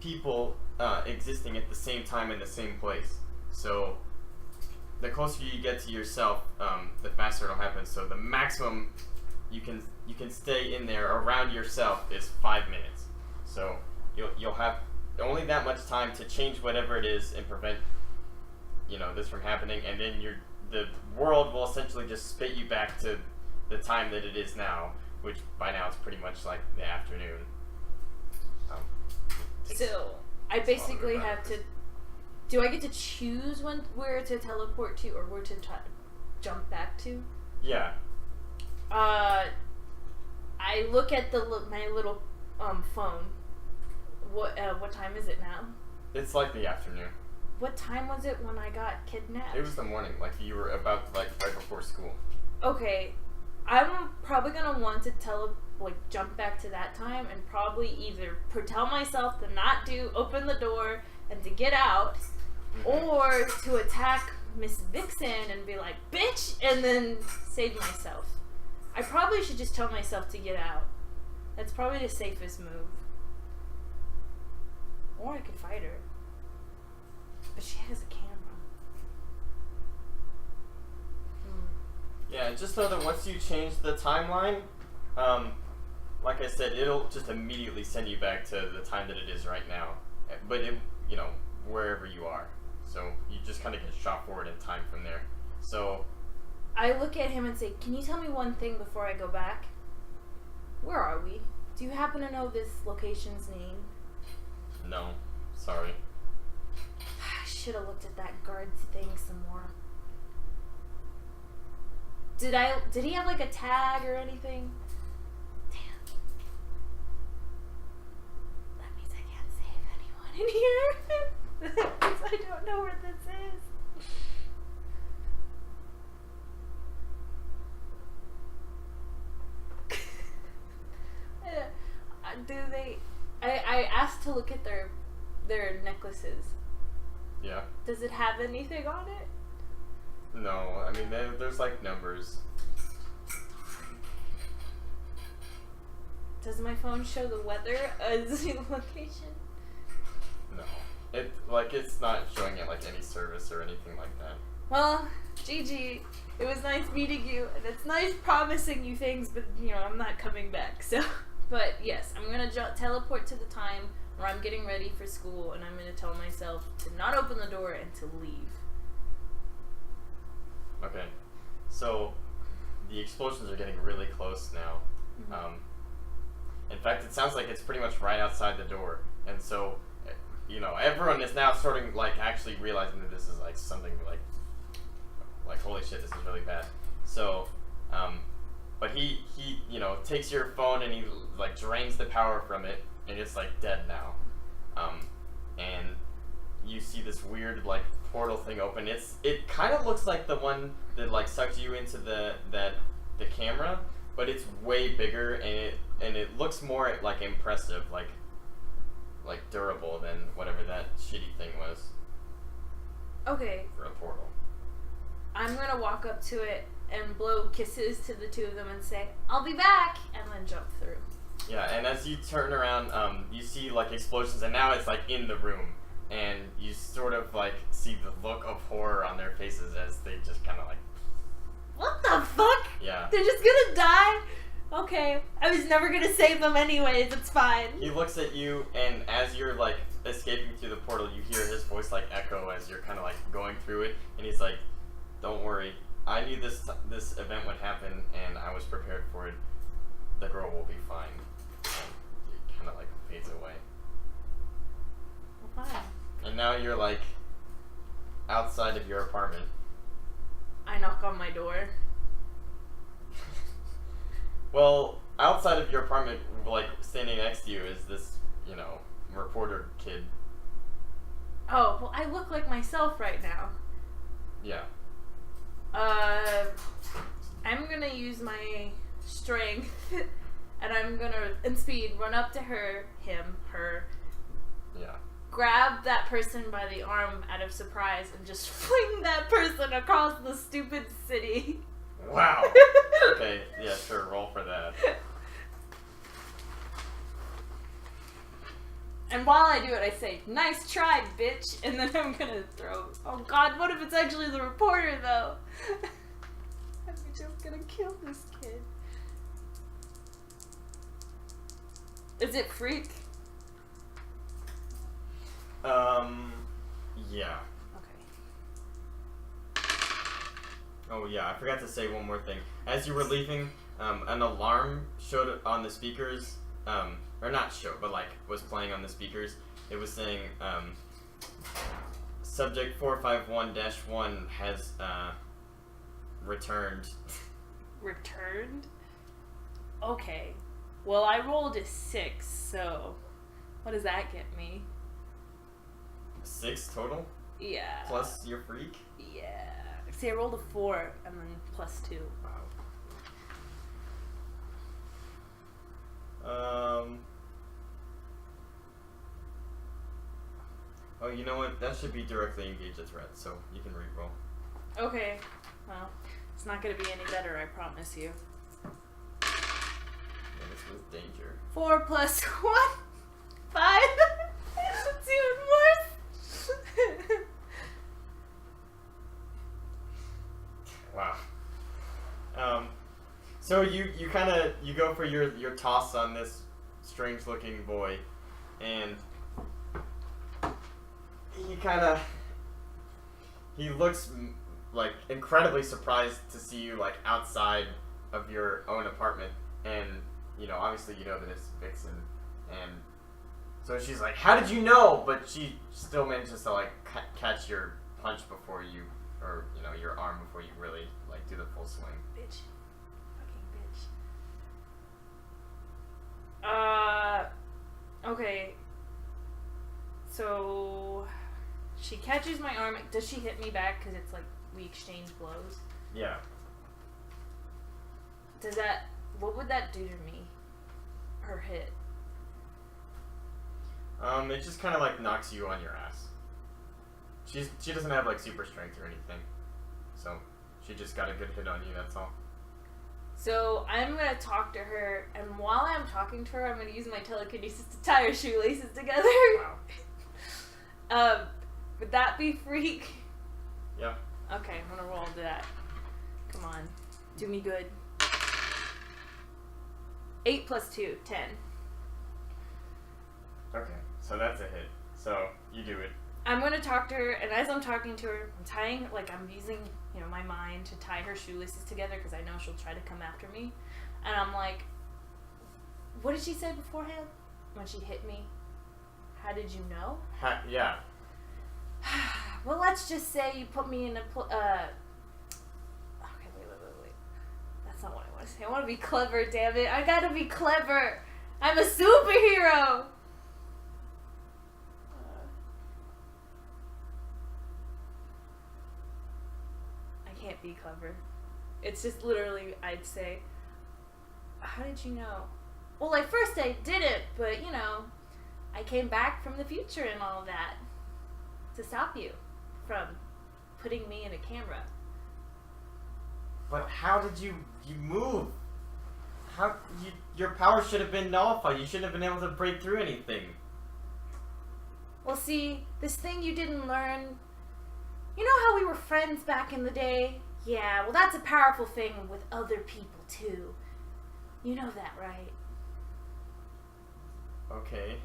people existing at the same time in the same place. So the closer you get to yourself, the faster it'll happen. So the maximum you can stay in there around yourself is 5 minutes. So you'll have only that much time to change whatever it is and prevent this from happening, and then the world will essentially just spit you back to the time that it is now, which by now it's pretty much like the afternoon. So I basically have to. Do I get to choose where to teleport to or where to jump back to? Yeah. I look at my little phone. What time is it now? It's like the afternoon. What time was it when I got kidnapped? It was the morning, like you were about right before school. Okay, I'm probably gonna want to jump back to that time and probably either tell myself to not open the door and to get out, or to attack Miss Vixen and be like, bitch, and then save myself. I probably should just tell myself to get out. That's probably the safest move. Or I could fight her. But she has a camera. Yeah, just know that once you change the timeline, like I said, it'll just immediately send you back to the time that it is right now. But wherever you are. So you just kind of get shot forward in time from there. So I look at him and say, can you tell me one thing before I go back? Where are we? Do you happen to know this location's name? No, sorry. I should have looked at that guard's thing some more. Did he have like a tag or anything? Damn. That means I can't save anyone in here. That means I don't know where this is. I asked to look at their necklaces. Yeah. Does it have anything on it? No, I mean there's like numbers. Does my phone show the weather as the location? No. It's not showing it like any service or anything like that. Well, GG, it was nice meeting you, and it's nice promising you things, but I'm not coming back, so. But yes, I'm gonna teleport to the time where I'm getting ready for school, and I'm gonna tell myself to not open the door and to leave. Okay. So, the explosions are getting really close now. Mm-hmm. In fact, it sounds like it's pretty much right outside the door, and so, everyone is now starting actually realizing that this is something like holy shit, this is really bad. So, but he takes your phone and he drains the power from it, and it's dead now. And you see this weird portal thing open. It kind of looks like the one that sucked you into the camera, but it's way bigger, and it looks more impressive, like durable than whatever that shitty thing was. Okay. For a portal. I'm gonna walk up to it and blow kisses to the two of them and say, "I'll be back," and then jump through. Yeah, and as you turn around, you see like explosions, and now it's like in the room, and you sort of like see the look of horror on their faces as they just kind of like. What the fuck? Yeah. They're just gonna die? Okay. I was never gonna save them anyways, it's fine. He looks at you, and as you're like escaping through the portal, you hear his voice like echo as you're kind of like going through it, and he's like, "Don't worry, I knew this event would happen, and I was prepared for it. The girl will be fine." And it kind of like fades away. Well, fine. And now you're like outside of your apartment. I knock on my door. Well, outside of your apartment, like standing next to you is this, reporter kid. Oh, well, I look like myself right now. Yeah. I'm gonna use my strength, and I'm gonna, in speed, run up to her, Yeah. grab that person by the arm out of surprise, and just fling that person across the stupid city. Wow. Okay, yeah, sure, roll for that. And while I do it, I say, "Nice try, bitch," and then I'm gonna throw... Oh god, what if it's actually the reporter, though? I'm just gonna kill this kid. Is it freak? Yeah. Okay. Oh, yeah, I forgot to say one more thing. As you were leaving, an alarm showed on the speakers, or not showed, but, was playing on the speakers. It was saying, Subject 451-1 has, returned. Returned? Okay. Well, I rolled a 6, so... What does that get me? 6 total? Yeah. Plus your freak? Yeah. See, I rolled a 4 and then plus 2. Wow. Oh, you know what? That should be directly engage a threat, so you can re-roll. Okay. Well, it's not going to be any better, I promise you. Yeah, this was danger. 4 plus 1? 5? It's even worse. Wow. So you go for your toss on this strange looking boy, and he looks like incredibly surprised to see you like outside of your own apartment, and obviously that it's Vixen, and so she's like, "How did you know?" But she still manages to like catch your punch before you, or your arm before you really like do the full swing. Bitch. Fucking bitch. Okay. So, she catches my arm. Does she hit me back? Because it's like we exchange blows. Yeah. What would that do to me? Her hit. It just kind of like knocks you on your ass. She doesn't have like super strength or anything, so she just got a good hit on you. That's all. So I'm gonna talk to her, and while I'm talking to her, I'm gonna use my telekinesis to tie her shoelaces together. Wow. Would that be freak? Yeah. Okay, I'm gonna roll to that. Come on, do me good. 8 plus 2, 10. Okay, so that's a hit. So you do it. I'm gonna talk to her, and as I'm talking to her, I'm using, my mind to tie her shoelaces together because I know she'll try to come after me. And I'm like, what did she say beforehand when she hit me? How did you know? Yeah. Well, let's just say you put me in a okay, wait. That's not what I want to say. I want to be clever, damn it. I gotta be clever. I'm a superhero. Can't be clever. It's just literally, I'd say, how did you know? Well, at first I didn't, but I came back from the future and all that to stop you from putting me in a camera. But how did you move? Your power should have been nullified. You shouldn't have been able to break through anything. Well, see, this thing you didn't learn. You know how we were friends back in the day? Yeah, well, that's a powerful thing with other people too. You know that, right? Okay.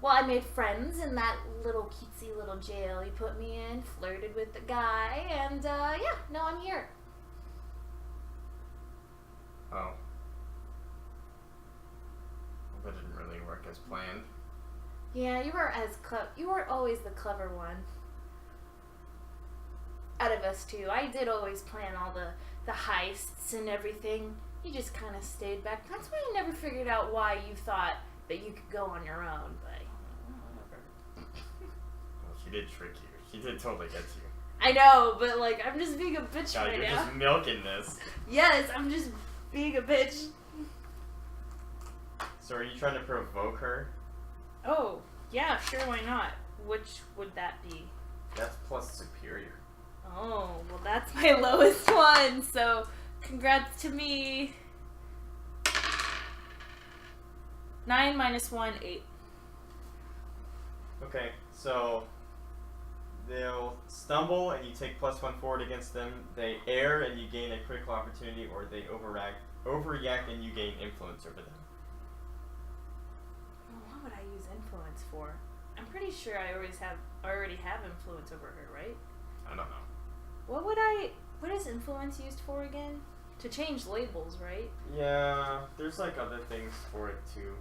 Well, I made friends in that little cutesy little jail you put me in, flirted with the guy, and yeah, now I'm here. Oh. That didn't really work as planned. Yeah, you weren't always the clever one. Out of us two, I did always plan all the heists and everything. You just kind of stayed back. That's why I never figured out why you thought that you could go on your own, but whatever. Well, she did trick you. She did totally get you. I know, but like, I'm just being a bitch God, right you're now. just milking this. Yes, I'm just being a bitch. So are you trying to provoke her? Oh, yeah, sure, why not? Which would that be? That's plus superior. Oh, well, that's my lowest one, so congrats to me. 9 minus 1, 8. Okay, so they'll stumble and you take +1 forward against them. They err and you gain a critical opportunity, or they overreact and you gain influence over them. Well, what would I use influence for? I'm pretty sure I already have influence over her, right? I don't know. What is influence used for again? To change labels, right? Yeah, there's like other things for it too.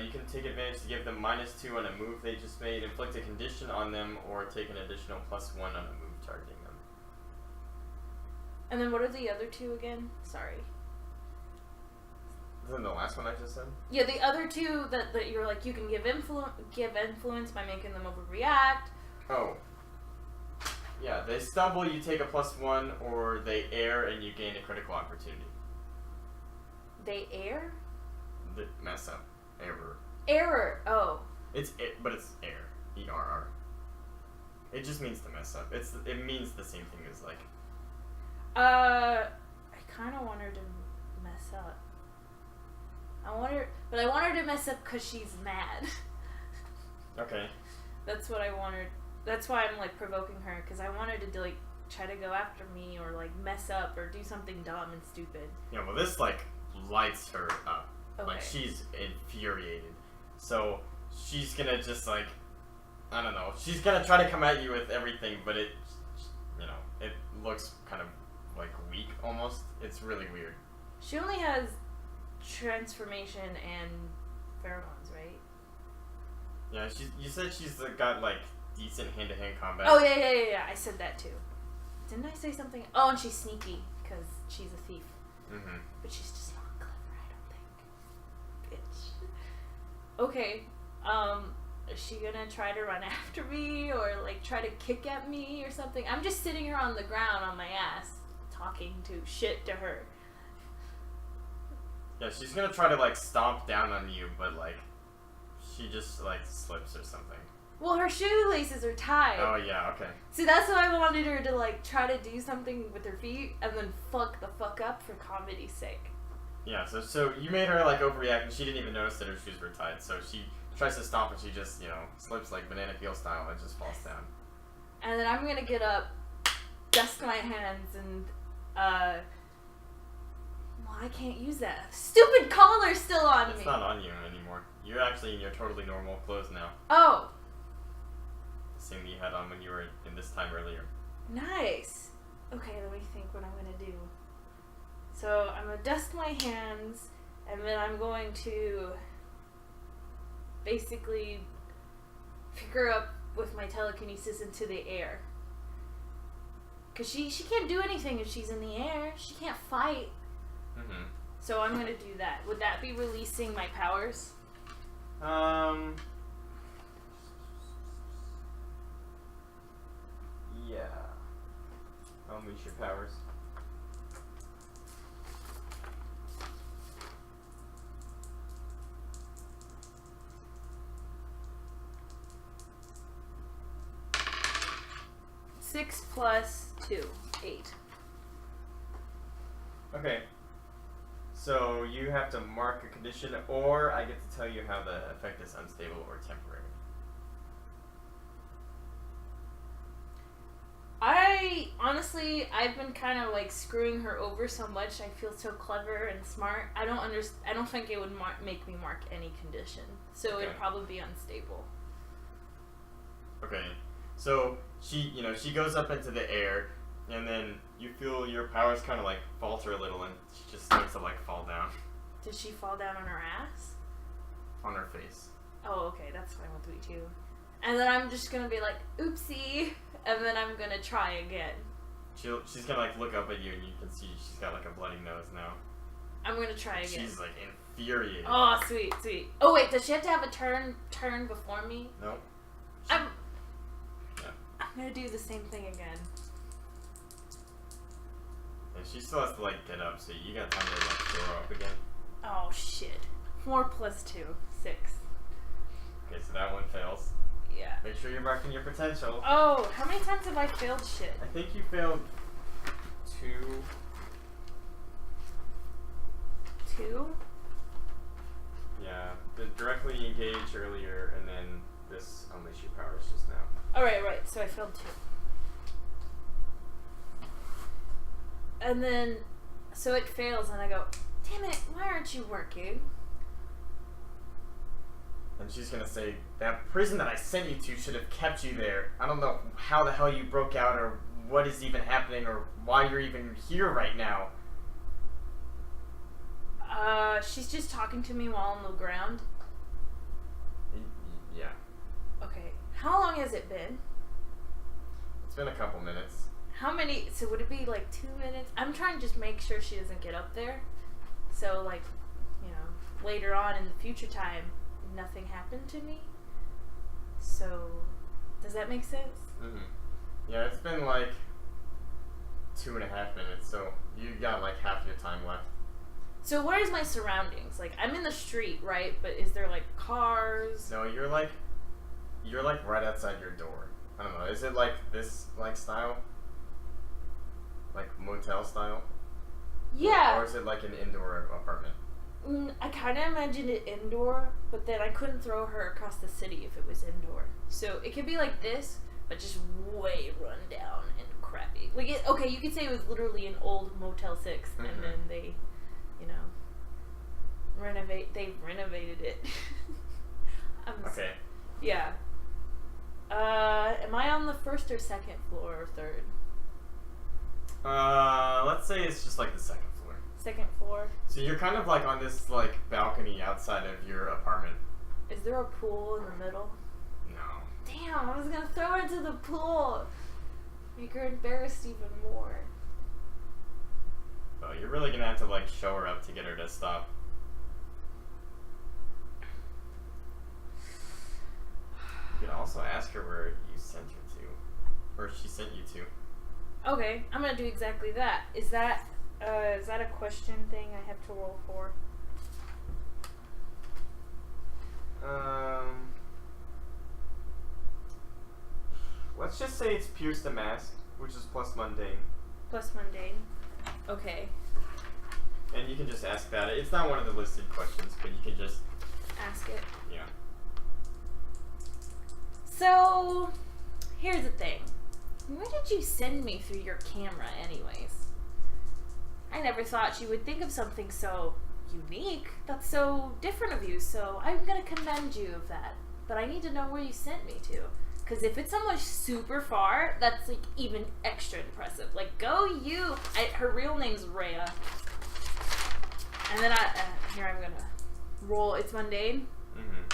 You can take advantage to give them -2 on a move they just made, inflict a condition on them, or take an additional +1 on a move targeting them. And then what are the other two again? Sorry. Isn't the last one I just said? Yeah, the other two that you're like, you can give influence by making them overreact. Oh. Yeah, they stumble, you take a +1, or they err and you gain a critical opportunity. They err? The mess up. Error. Error. Oh. But it's err. E-R-R. It just means to mess up. It means the same thing as like. I kind of want her to mess up. I want her to mess up because she's mad. Okay. That's what I want her. That's why I'm like provoking her, because I want her to like try to go after me or like mess up or do something dumb and stupid. Yeah, well, this like lights her up. Okay. Like she's infuriated. So she's gonna just like, I don't know. She's gonna try to come at you with everything, but it looks kind of like weak almost. It's really weird. She only has transformation and pheromones, right? Yeah, you said she's got like decent hand-to-hand combat. Oh yeah. I said that too. Didn't I say something? Oh, and she's sneaky because she's a thief. Mm-hmm. But she's just not clever, I don't think. Bitch. Okay. Is she gonna try to run after me or like try to kick at me or something? I'm just sitting here on the ground on my ass, talking to shit to her. Yeah, she's gonna try to like stomp down on you, but like she just like slips or something. Well, her shoelaces are tied. Oh yeah, okay. See, that's why I wanted her to like try to do something with her feet and then fuck the fuck up for comedy's sake. Yeah, so you made her like overreact, and she didn't even notice that her shoes were tied. So she tries to stomp, and she just slips like banana peel style and just falls down. And then I'm gonna get up, dust my hands, and well, I can't use that. Stupid collar's still on me. It's not on you anymore. You're actually in your totally normal clothes now. Oh. Same that you had on when you were in this time earlier. Nice. Okay, let me think what I'm gonna do. So I'm gonna dust my hands, and then I'm going to basically pick her up with my telekinesis into the air. Cause she can't do anything if she's in the air. She can't fight. Mm-hmm. So I'm gonna do that. Would that be releasing my powers? Yeah. Unleash your powers. Six plus 2, 8. Okay. So you have to mark a condition, or I get to tell you how the effect is unstable or temporary. I've been kind of like screwing her over so much. I feel so clever and smart. I don't think it would make me mark any condition. So Okay. it'd probably be unstable. Okay. So she goes up into the air, and then you feel your powers kind of like falter a little, and she just starts to like fall down Did she fall down on her ass? on her face. Oh, okay, that's fine with me too. And then I'm just gonna be like, oopsie, and then I'm gonna try again. She's gonna like look up at you, and you can see she's got like a bloody nose now. I'm gonna try again. She's like infuriated. Oh, sweet. Oh wait, does she have to have a turn before me? Nope. I'm gonna do the same thing again. And she still has to like get up, so you got time to like throw her up again. Oh shit. 4 + 2, 6. Okay, so that one fails. Yeah. Make sure you're marking your potential. Oh, how many times have I failed shit? I think you failed 2. 2? Yeah, the directly engage earlier, and then this unleash your powers just now. Alright, right. So I failed 2. And then, so it fails, and I go, damn it, why aren't you working? And she's gonna say, that prison that I sent you to should have kept you there. I don't know how the hell you broke out, or what is even happening, or why you're even here right now. She's just talking to me while on the ground. Yeah. Okay. How long has it been? It's been a couple minutes. How many? So would it be like 2 minutes? I'm trying to just make sure she doesn't get up there. So like, later on in the future time, nothing happened to me. So, does that make sense? Mm-hmm. Yeah, it's been like 2.5 minutes, so you got like half your time left. So where's my surroundings? Like, I'm in the street, right? But is there like cars? No, you're like right outside your door. I don't know. Is it like this like style? Like motel style? Yeah. Or is it like an indoor apartment? I kind of imagined it indoor, but then I couldn't throw her across the city if it was indoor. So it could be like this, but just way run down and crappy. Like, okay, you could say it was literally an old Motel 6, Mm-hmm. and then they, they renovated it. Okay. Yeah. Am I on the first or second floor or third? Let's say it's just like the second floor. Second floor. So you're kind of like on this like balcony outside of your apartment. Is there a pool in the middle? No. Damn, I was gonna throw her into the pool. Make her embarrassed even more. Oh, you're really gonna have to like show her up to get her to stop. You can also ask her where you sent her to, or she sent you to. Okay, I'm gonna do exactly that. Is that a question thing I have to roll for? Let's just say it's pierce the mask, which is plus mundane. Plus mundane. Okay. And you can just ask that. It's not one of the listed questions, but you can just Ask it. yeah. So, here's the thing. Why did you send me through your camera anyways? I never thought you would think of something so unique. That's so different of you, so I'm gonna commend you of that. But I need to know where you sent me to. Because if it's somewhere super far, that's like even extra impressive. Like, go you! Her real name's Rhea. And then here I'm gonna roll. It's mundane. Mm-hmm.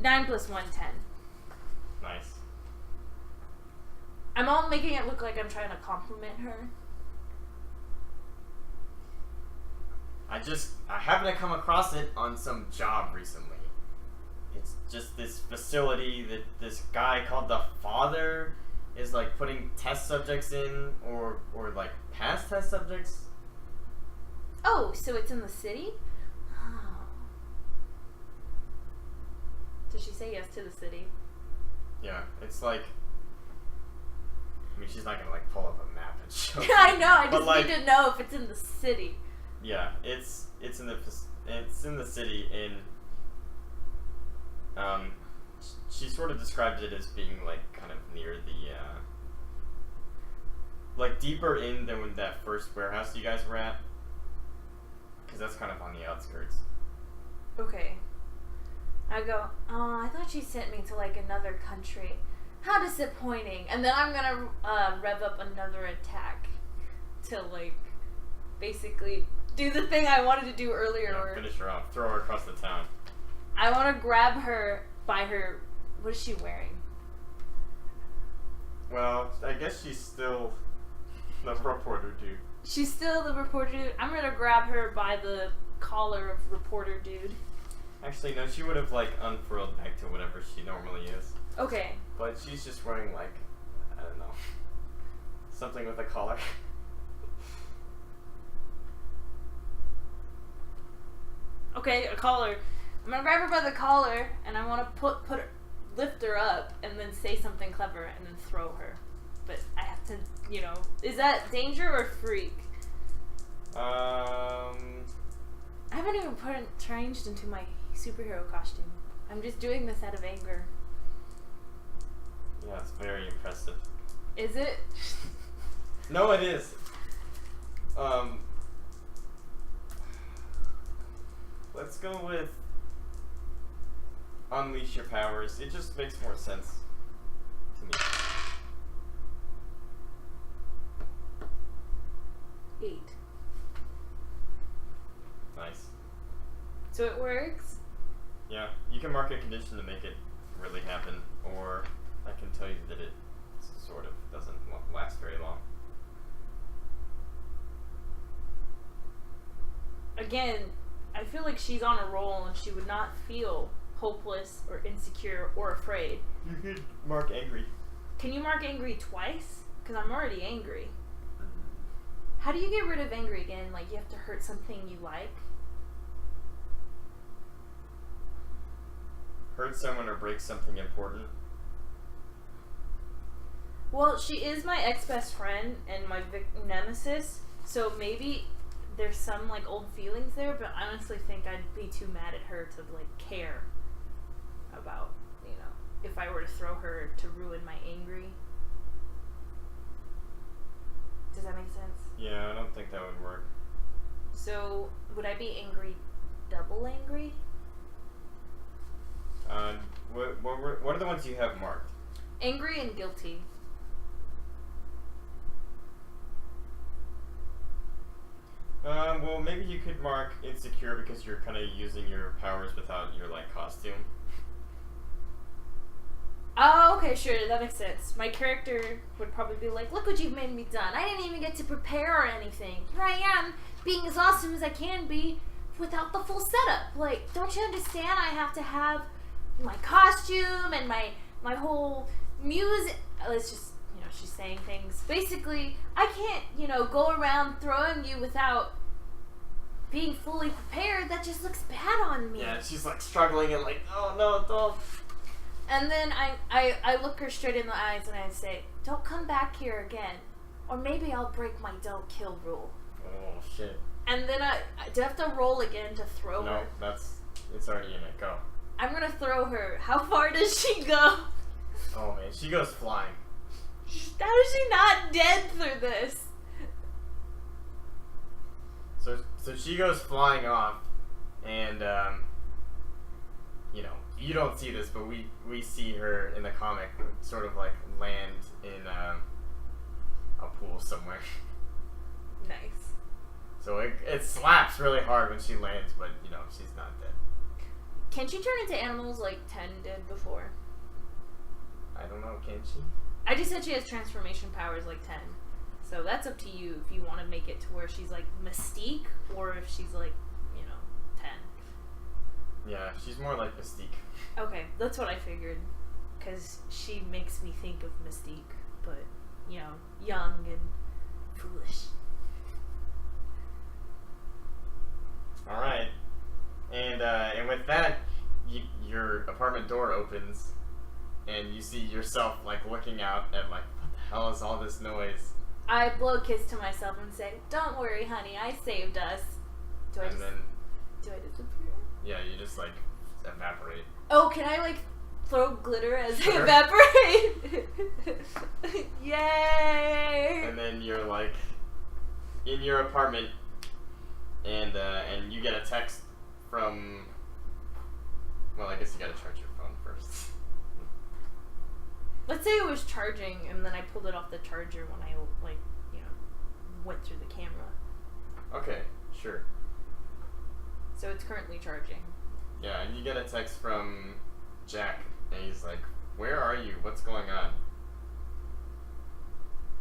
9 + 1, 10. Nice. I'm all making it look like I'm trying to compliment her. I happened to come across it on some job recently. It's just this facility that this guy called the Father is like putting test subjects in, or like past test subjects. Oh, so it's in the city? Oh. Did she say yes to the city? Yeah, it's like I mean, she's not gonna like pull up a map and show. I know. I But, just like, need to know if it's in the city. Yeah, it's in the city in. She sort of described it as being like kind of near the like deeper in than that first warehouse you guys were at, because that's kind of on the outskirts. Okay. I go, oh, I thought she sent me to like another country. How disappointing. And then I'm gonna rev up another attack to like basically do the thing I wanted to do earlier. Yeah, finish her off. Throw her across the town. I want to grab her by her. What is she wearing? Well, I guess she's still the reporter dude. She's still the reporter dude. I'm gonna grab her by the collar of reporter dude. Actually, no, she would have like unfurled back to whatever she normally is. Okay. But she's just wearing like, I don't know, something with a collar. Okay, a collar. I'm gonna grab her by the collar, and I want to lift her up, and then say something clever, and then throw her. But I have to, is that danger or freak? I haven't even changed into my superhero costume. I'm just doing this out of anger. Yeah, it's very impressive. Is it? No, it is. Let's go with unleash your powers. It just makes more sense to me. 8. Nice. So it works? Yeah, you can mark a condition to make it really happen, or I can tell you that it sort of doesn't last very long. Again, I feel like she's on a roll and she would not feel hopeless or insecure or afraid. You could mark angry. Can you mark angry twice? Because I'm already angry. How do you get rid of angry again? Like, you have to hurt something you like? Hurt someone or break something important. Well, she is my ex-best friend and my nemesis, so maybe there's some, like, old feelings there, but I honestly think I'd be too mad at her to, like, care about, if I were to throw her to ruin my angry. Does that make sense? Yeah, I don't think that would work. So, would I be angry, double angry? What are the ones you have marked? Angry and guilty. Well, maybe you could mark insecure because you're kind of using your powers without your, like, costume. Oh, okay, sure, that makes sense. My character would probably be like, look what you've made me done. I didn't even get to prepare or anything. Here I am, being as awesome as I can be without the full setup. Like, don't you understand? I have to have my costume and my whole music. Let's just, she's saying things. Basically, I can't, go around throwing you without being fully prepared. That just looks bad on me. Yeah, she's, like, struggling and, like, oh, no, don't. And then I look her straight in the eyes and I say, don't come back here again. Or maybe I'll break my don't kill rule. Oh, shit. And then do I have to roll again to throw her? No, it's already in it. Go. I'm gonna throw her. How far does she go? Oh, man, she goes flying. How is she not dead through this? So she goes flying off, and, you don't see this, but we see her in the comic sort of like land in a pool somewhere. Nice. So it slaps really hard when she lands, but she's not dead. Can she turn into animals like 10 did before? I don't know, can she? I just said she has transformation powers like 10. So that's up to you if you want to make it to where she's like Mystique or if she's like, 10. Yeah, she's more like Mystique. Okay, that's what I figured. Because she makes me think of Mystique, but, young and foolish. Alright. And with that, your apartment door opens, and you see yourself, like, looking out at, like, what the hell is all this noise? I blow a kiss to myself and say, "Don't worry, honey, I saved us." Do I disappear? Yeah, you just like evaporate. Oh, can I like throw glitter as I evaporate? Yay! And then you're like in your apartment, and you get a text from. Well, I guess you gotta charge your phone first. Let's say it was charging, and then I pulled it off the charger when I went through the camera. Okay, sure. So it's currently charging. Yeah, and you get a text from Jack, and he's like, "Where are you? What's going on?"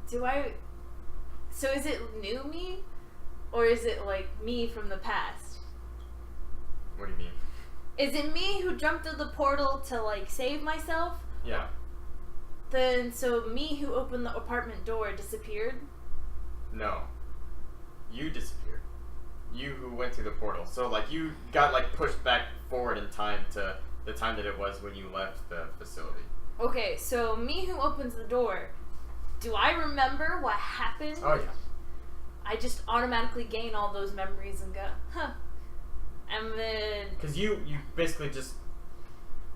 So is it new me? Or is it like me from the past? What do you mean? Is it me who jumped through the portal to like save myself? Yeah. Then so me who opened the apartment door disappeared? No. You disappeared. You who went through the portal. So like you got like pushed back forward in time to the time that it was when you left the facility. Okay, so me who opens the door, do I remember what happened? Oh yeah. I just automatically gain all those memories and go, huh. And then... Because you basically just...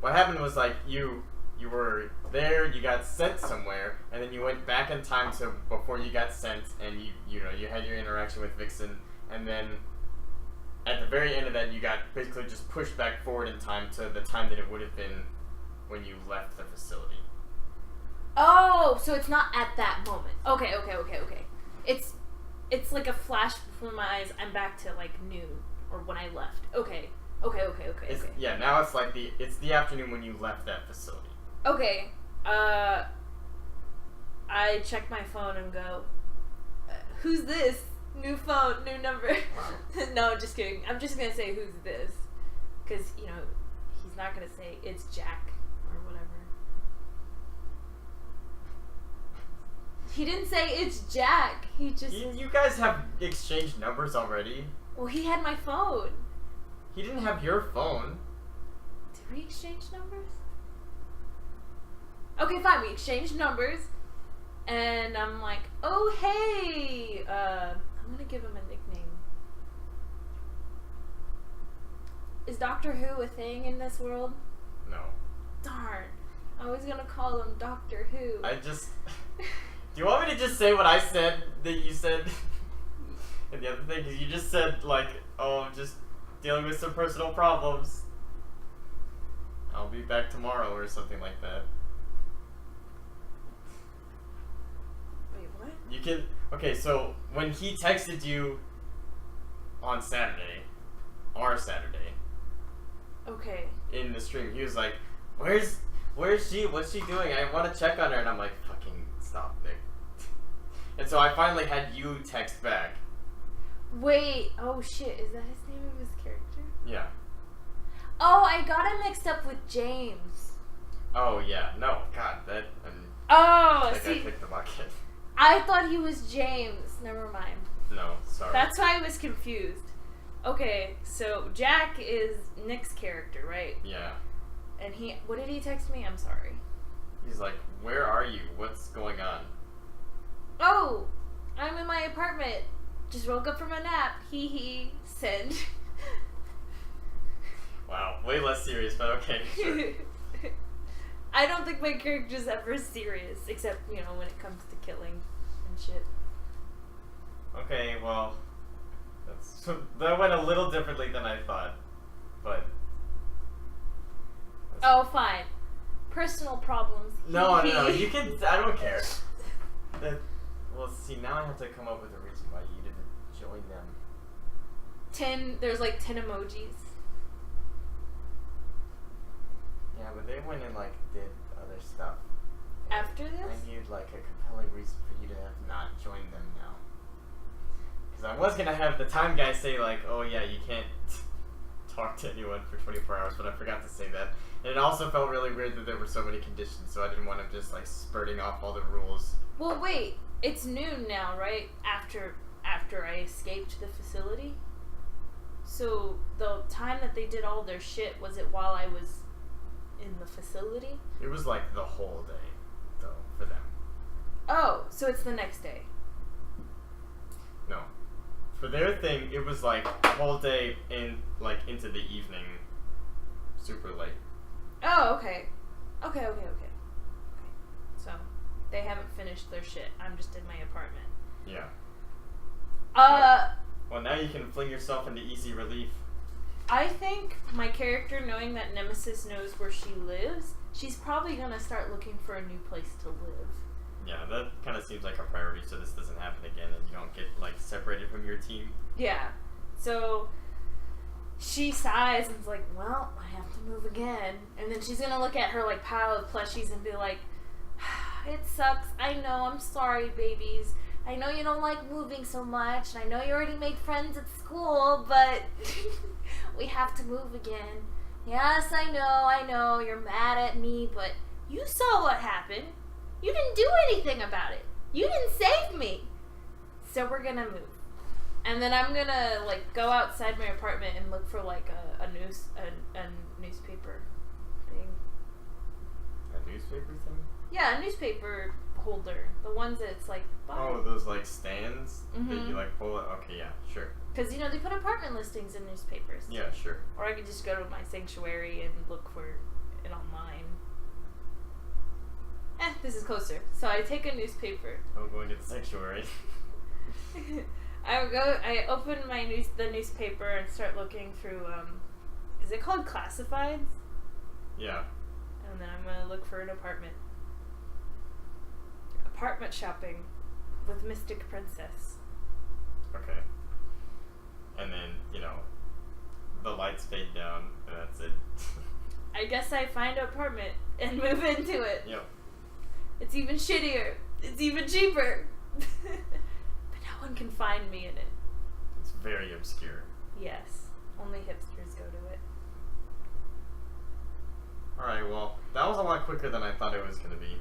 What happened was like you were there, you got sent somewhere, and then you went back in time to before you got sent, and you had your interaction with Vixen, and then at the very end of that you got basically just pushed back forward in time to the time that it would have been when you left the facility. Oh, so it's not at that moment. Okay. It's like a flash before my eyes. I'm back to like noon or when I left. Okay. Yeah, now it's like it's the afternoon when you left that facility. Okay. I check my phone and go, who's this? New phone, new number. No, just kidding. I'm just gonna say who's this, because he's not gonna say it's Jack or whatever. He didn't say it's Jack. He just. You guys have exchanged numbers already. Well, he had my phone. He didn't have your phone. Did we exchange numbers? Okay, fine. We exchanged numbers, and I'm like, oh hey, I'm gonna give him a nickname. Is Doctor Who a thing in this world? No. Darn. I was gonna call him Doctor Who. Do you want me to just say what I said that you said? And the other thing is you just said like, oh, I'm just dealing with some personal problems. I'll be back tomorrow or something like that. Wait, what? You can... Okay, so when he texted you on Saturday, our Saturday. Okay. In the stream, he was like, where's she? What's she doing? I want to check on her. And I'm like, fucking stop, Nick. And so I finally had you text back. Wait, oh shit, is that his name of his character? Yeah. Oh, I got him mixed up with James. Oh, yeah. No, God, that... I I picked the bucket. I thought he was James. Never mind. No, sorry. That's why I was confused. Okay, so Jack is Nick's character, right? Yeah. And what did he text me? I'm sorry. He's like, where are you? What's going on? Oh, I'm in my apartment. Just woke up from a nap. Hee hee. Send. Wow, way less serious, but okay, sure. I don't think my character's ever serious, except, when it comes to killing and shit. Okay, well, that went a little differently than I thought, but... Oh, fine. Personal problems. No, you can... I don't care. Well, see, now I have to come up with a reason why you didn't join them. There's like 10 emojis. Yeah, but they went and, did other stuff. After this? I need, a compelling reason for you to have not joined them now. Because I was going to have the time guy say, oh, yeah, you can't talk to anyone for 24 hours, but I forgot to say that. And it also felt really weird that there were so many conditions, so I didn't want to just, spurting off all the rules. Well, wait. It's noon now, right? After I escaped the facility? So, the time that they did all their shit, was it while I was in the facility? It was, the whole day, though, for them. Oh, So it's the next day. No. For their thing, it was like the whole day into the evening, super late. Oh, okay. Okay. So, they haven't finished their shit. I'm just in my apartment. Yeah. Well, now you can fling yourself into easy relief. I think my character, knowing that Nemesis knows where she lives, she's probably gonna start looking for a new place to live. Yeah, that kind of seems like a priority, so this doesn't happen again and you don't get, separated from your team. Yeah. So, she sighs and is like, well, I have to move again. And then she's gonna look at her, pile of plushies and be like, it sucks. I know. I'm sorry, babies. I know you don't like moving so much. And I know you already made friends at school, but we have to move again. Yes, I know. You're mad at me, but you saw what happened. You didn't do anything about it. You didn't save me. So we're gonna move. And then I'm gonna go outside my apartment and look for a newspaper thing. A newspaper thing? Yeah, a newspaper holder. The ones that's Oh, those stands Mm-hmm. that you pull it. Okay, yeah, sure. Because they put apartment listings in newspapers. Yeah, sure. Or I could just go to my sanctuary and look for it online. This is closer. So I take a newspaper. I'm going to the sanctuary. I open the newspaper and start looking through, is it called classifieds? Yeah. And then I'm gonna look for an apartment. Apartment shopping with Mystic Princess. Okay. And then, the lights fade down, and that's it. I guess I find an apartment and move into it. Yep. It's even shittier. It's even cheaper. But no one can find me in it. It's very obscure. Yes. Only hipsters go to it. Alright, well, that was a lot quicker than I thought it was going to be.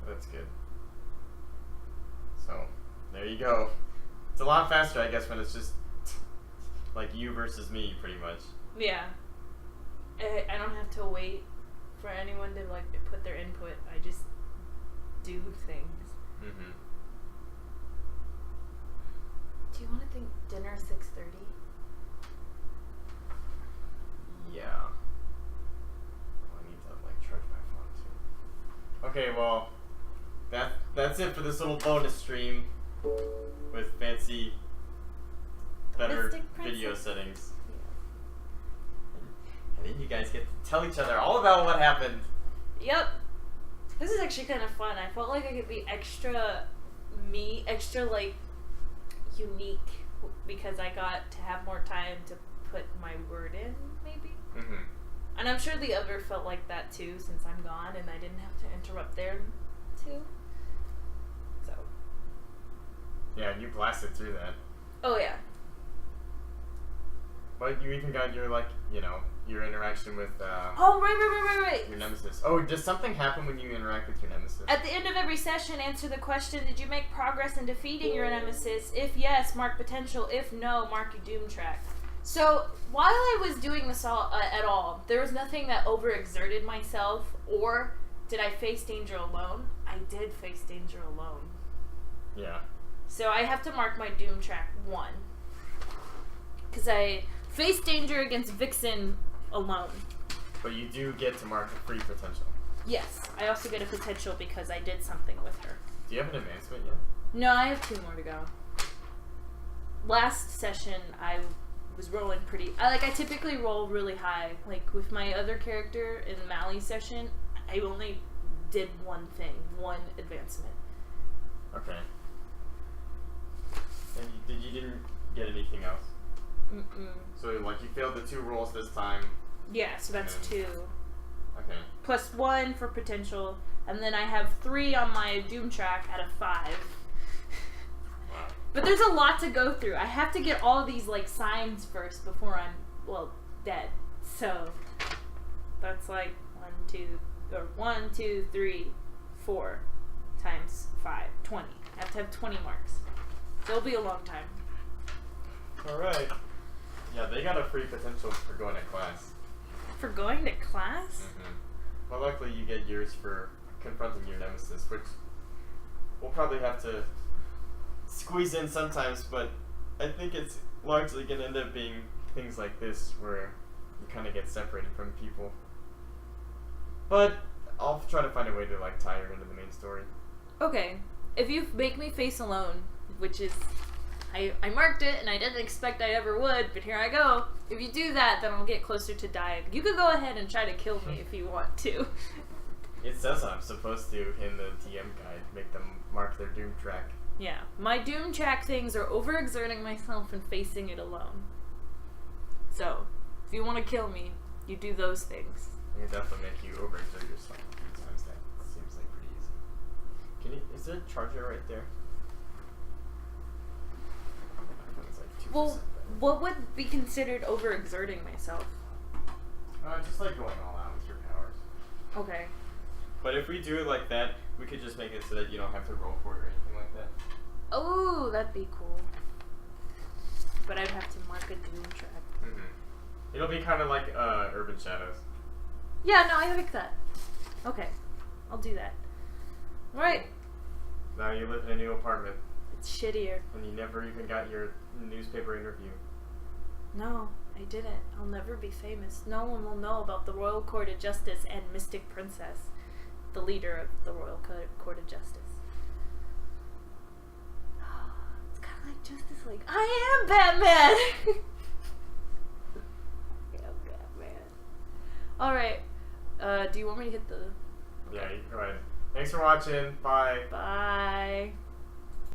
That's good. So, there you go. It's a lot faster, I guess, when it's just you versus me, pretty much. Yeah. I don't have to wait for anyone to put their input. I just do things. Mm-hmm. Do you want to think dinner 6:30? Yeah. I need to charge my phone too. Okay, well, that's it for this little bonus stream with fancy, better video settings. And then you guys get to tell each other all about what happened. Yep. This is actually kind of fun. I felt like I could be extra unique because I got to have more time to put my word in, maybe. Mm-hmm. And I'm sure the other felt like that too, since I'm gone and I didn't have to interrupt them too. So. Yeah, you blasted through that. Oh yeah. But you even got your your interaction with Oh right. your nemesis. Oh, does something happen when you interact with your nemesis? At the end of every session, answer the question, did you make progress in defeating your nemesis? If yes, mark potential. If no, mark your doom track. So, while I was doing this at all, there was nothing that overexerted myself, or did I face danger alone? I did face danger alone. Yeah. So I have to mark my doom track 1. Because I faced danger against Vixen alone. But you do get to mark a free potential. Yes, I also get a potential because I did something with her. Do you have an advancement yet? No, I have 2 more to go. Last session, I was rolling pretty... I typically roll really high. With my other character in Mally's session, I only did one thing. 1 advancement. Okay. And you didn't get anything else? Mm-mm. So, you failed the 2 rolls this time. Yeah, so that's 2. Okay. Plus 1 for potential, and then I have 3 on my doom track out of 5. Wow. But there's a lot to go through. I have to get all these signs first before I'm dead. So that's 1, 2, 3, 4 times 5, 20. I have to have 20 marks. So it'll be a long time. All right. Yeah, they got a free potential for going to class. For going to class? Mm-hmm. Well, luckily you get yours for confronting your nemesis, which we'll probably have to squeeze in sometimes, but I think it's largely going to end up being things like this where you kind of get separated from people. But I'll try to find a way to like tie her into the main story. Okay. If you make me face alone, which is... I marked it and I didn't expect I ever would, but here I go. If you do that, then I'll get closer to dying. You can go ahead and try to kill me if you want to. It says I'm supposed to, in the TM guide, make them mark their doom track. Yeah. My doom track things are overexerting myself and facing it alone. So, if you want to kill me, you do those things. It can definitely make you overexert yourself a few times. That seems like pretty easy. Can you, is there a charger right there? It's like 2%. Well, what would be considered overexerting myself? Just like going all out with your powers. Okay. But if we do it like that, we could just make it so that you don't have to roll for it or anything like that. Oh, that'd be cool. But I'd have to mark a doom track. Mm-hmm. It'll be kind of like Urban Shadows. Yeah, no, I like that. Okay. I'll do that. Alright. Now you live in a new apartment. It's shittier. And you never even got your newspaper interview. No, I didn't. I'll never be famous. No one will know about the Royal Court of Justice and Mystic Princess, the leader of the Royal Court of Justice. It's kind of like Justice League. I am Batman! I am Batman. Alright. Do you want me to hit the... Yeah, go ahead. Thanks for watching. Bye. Bye.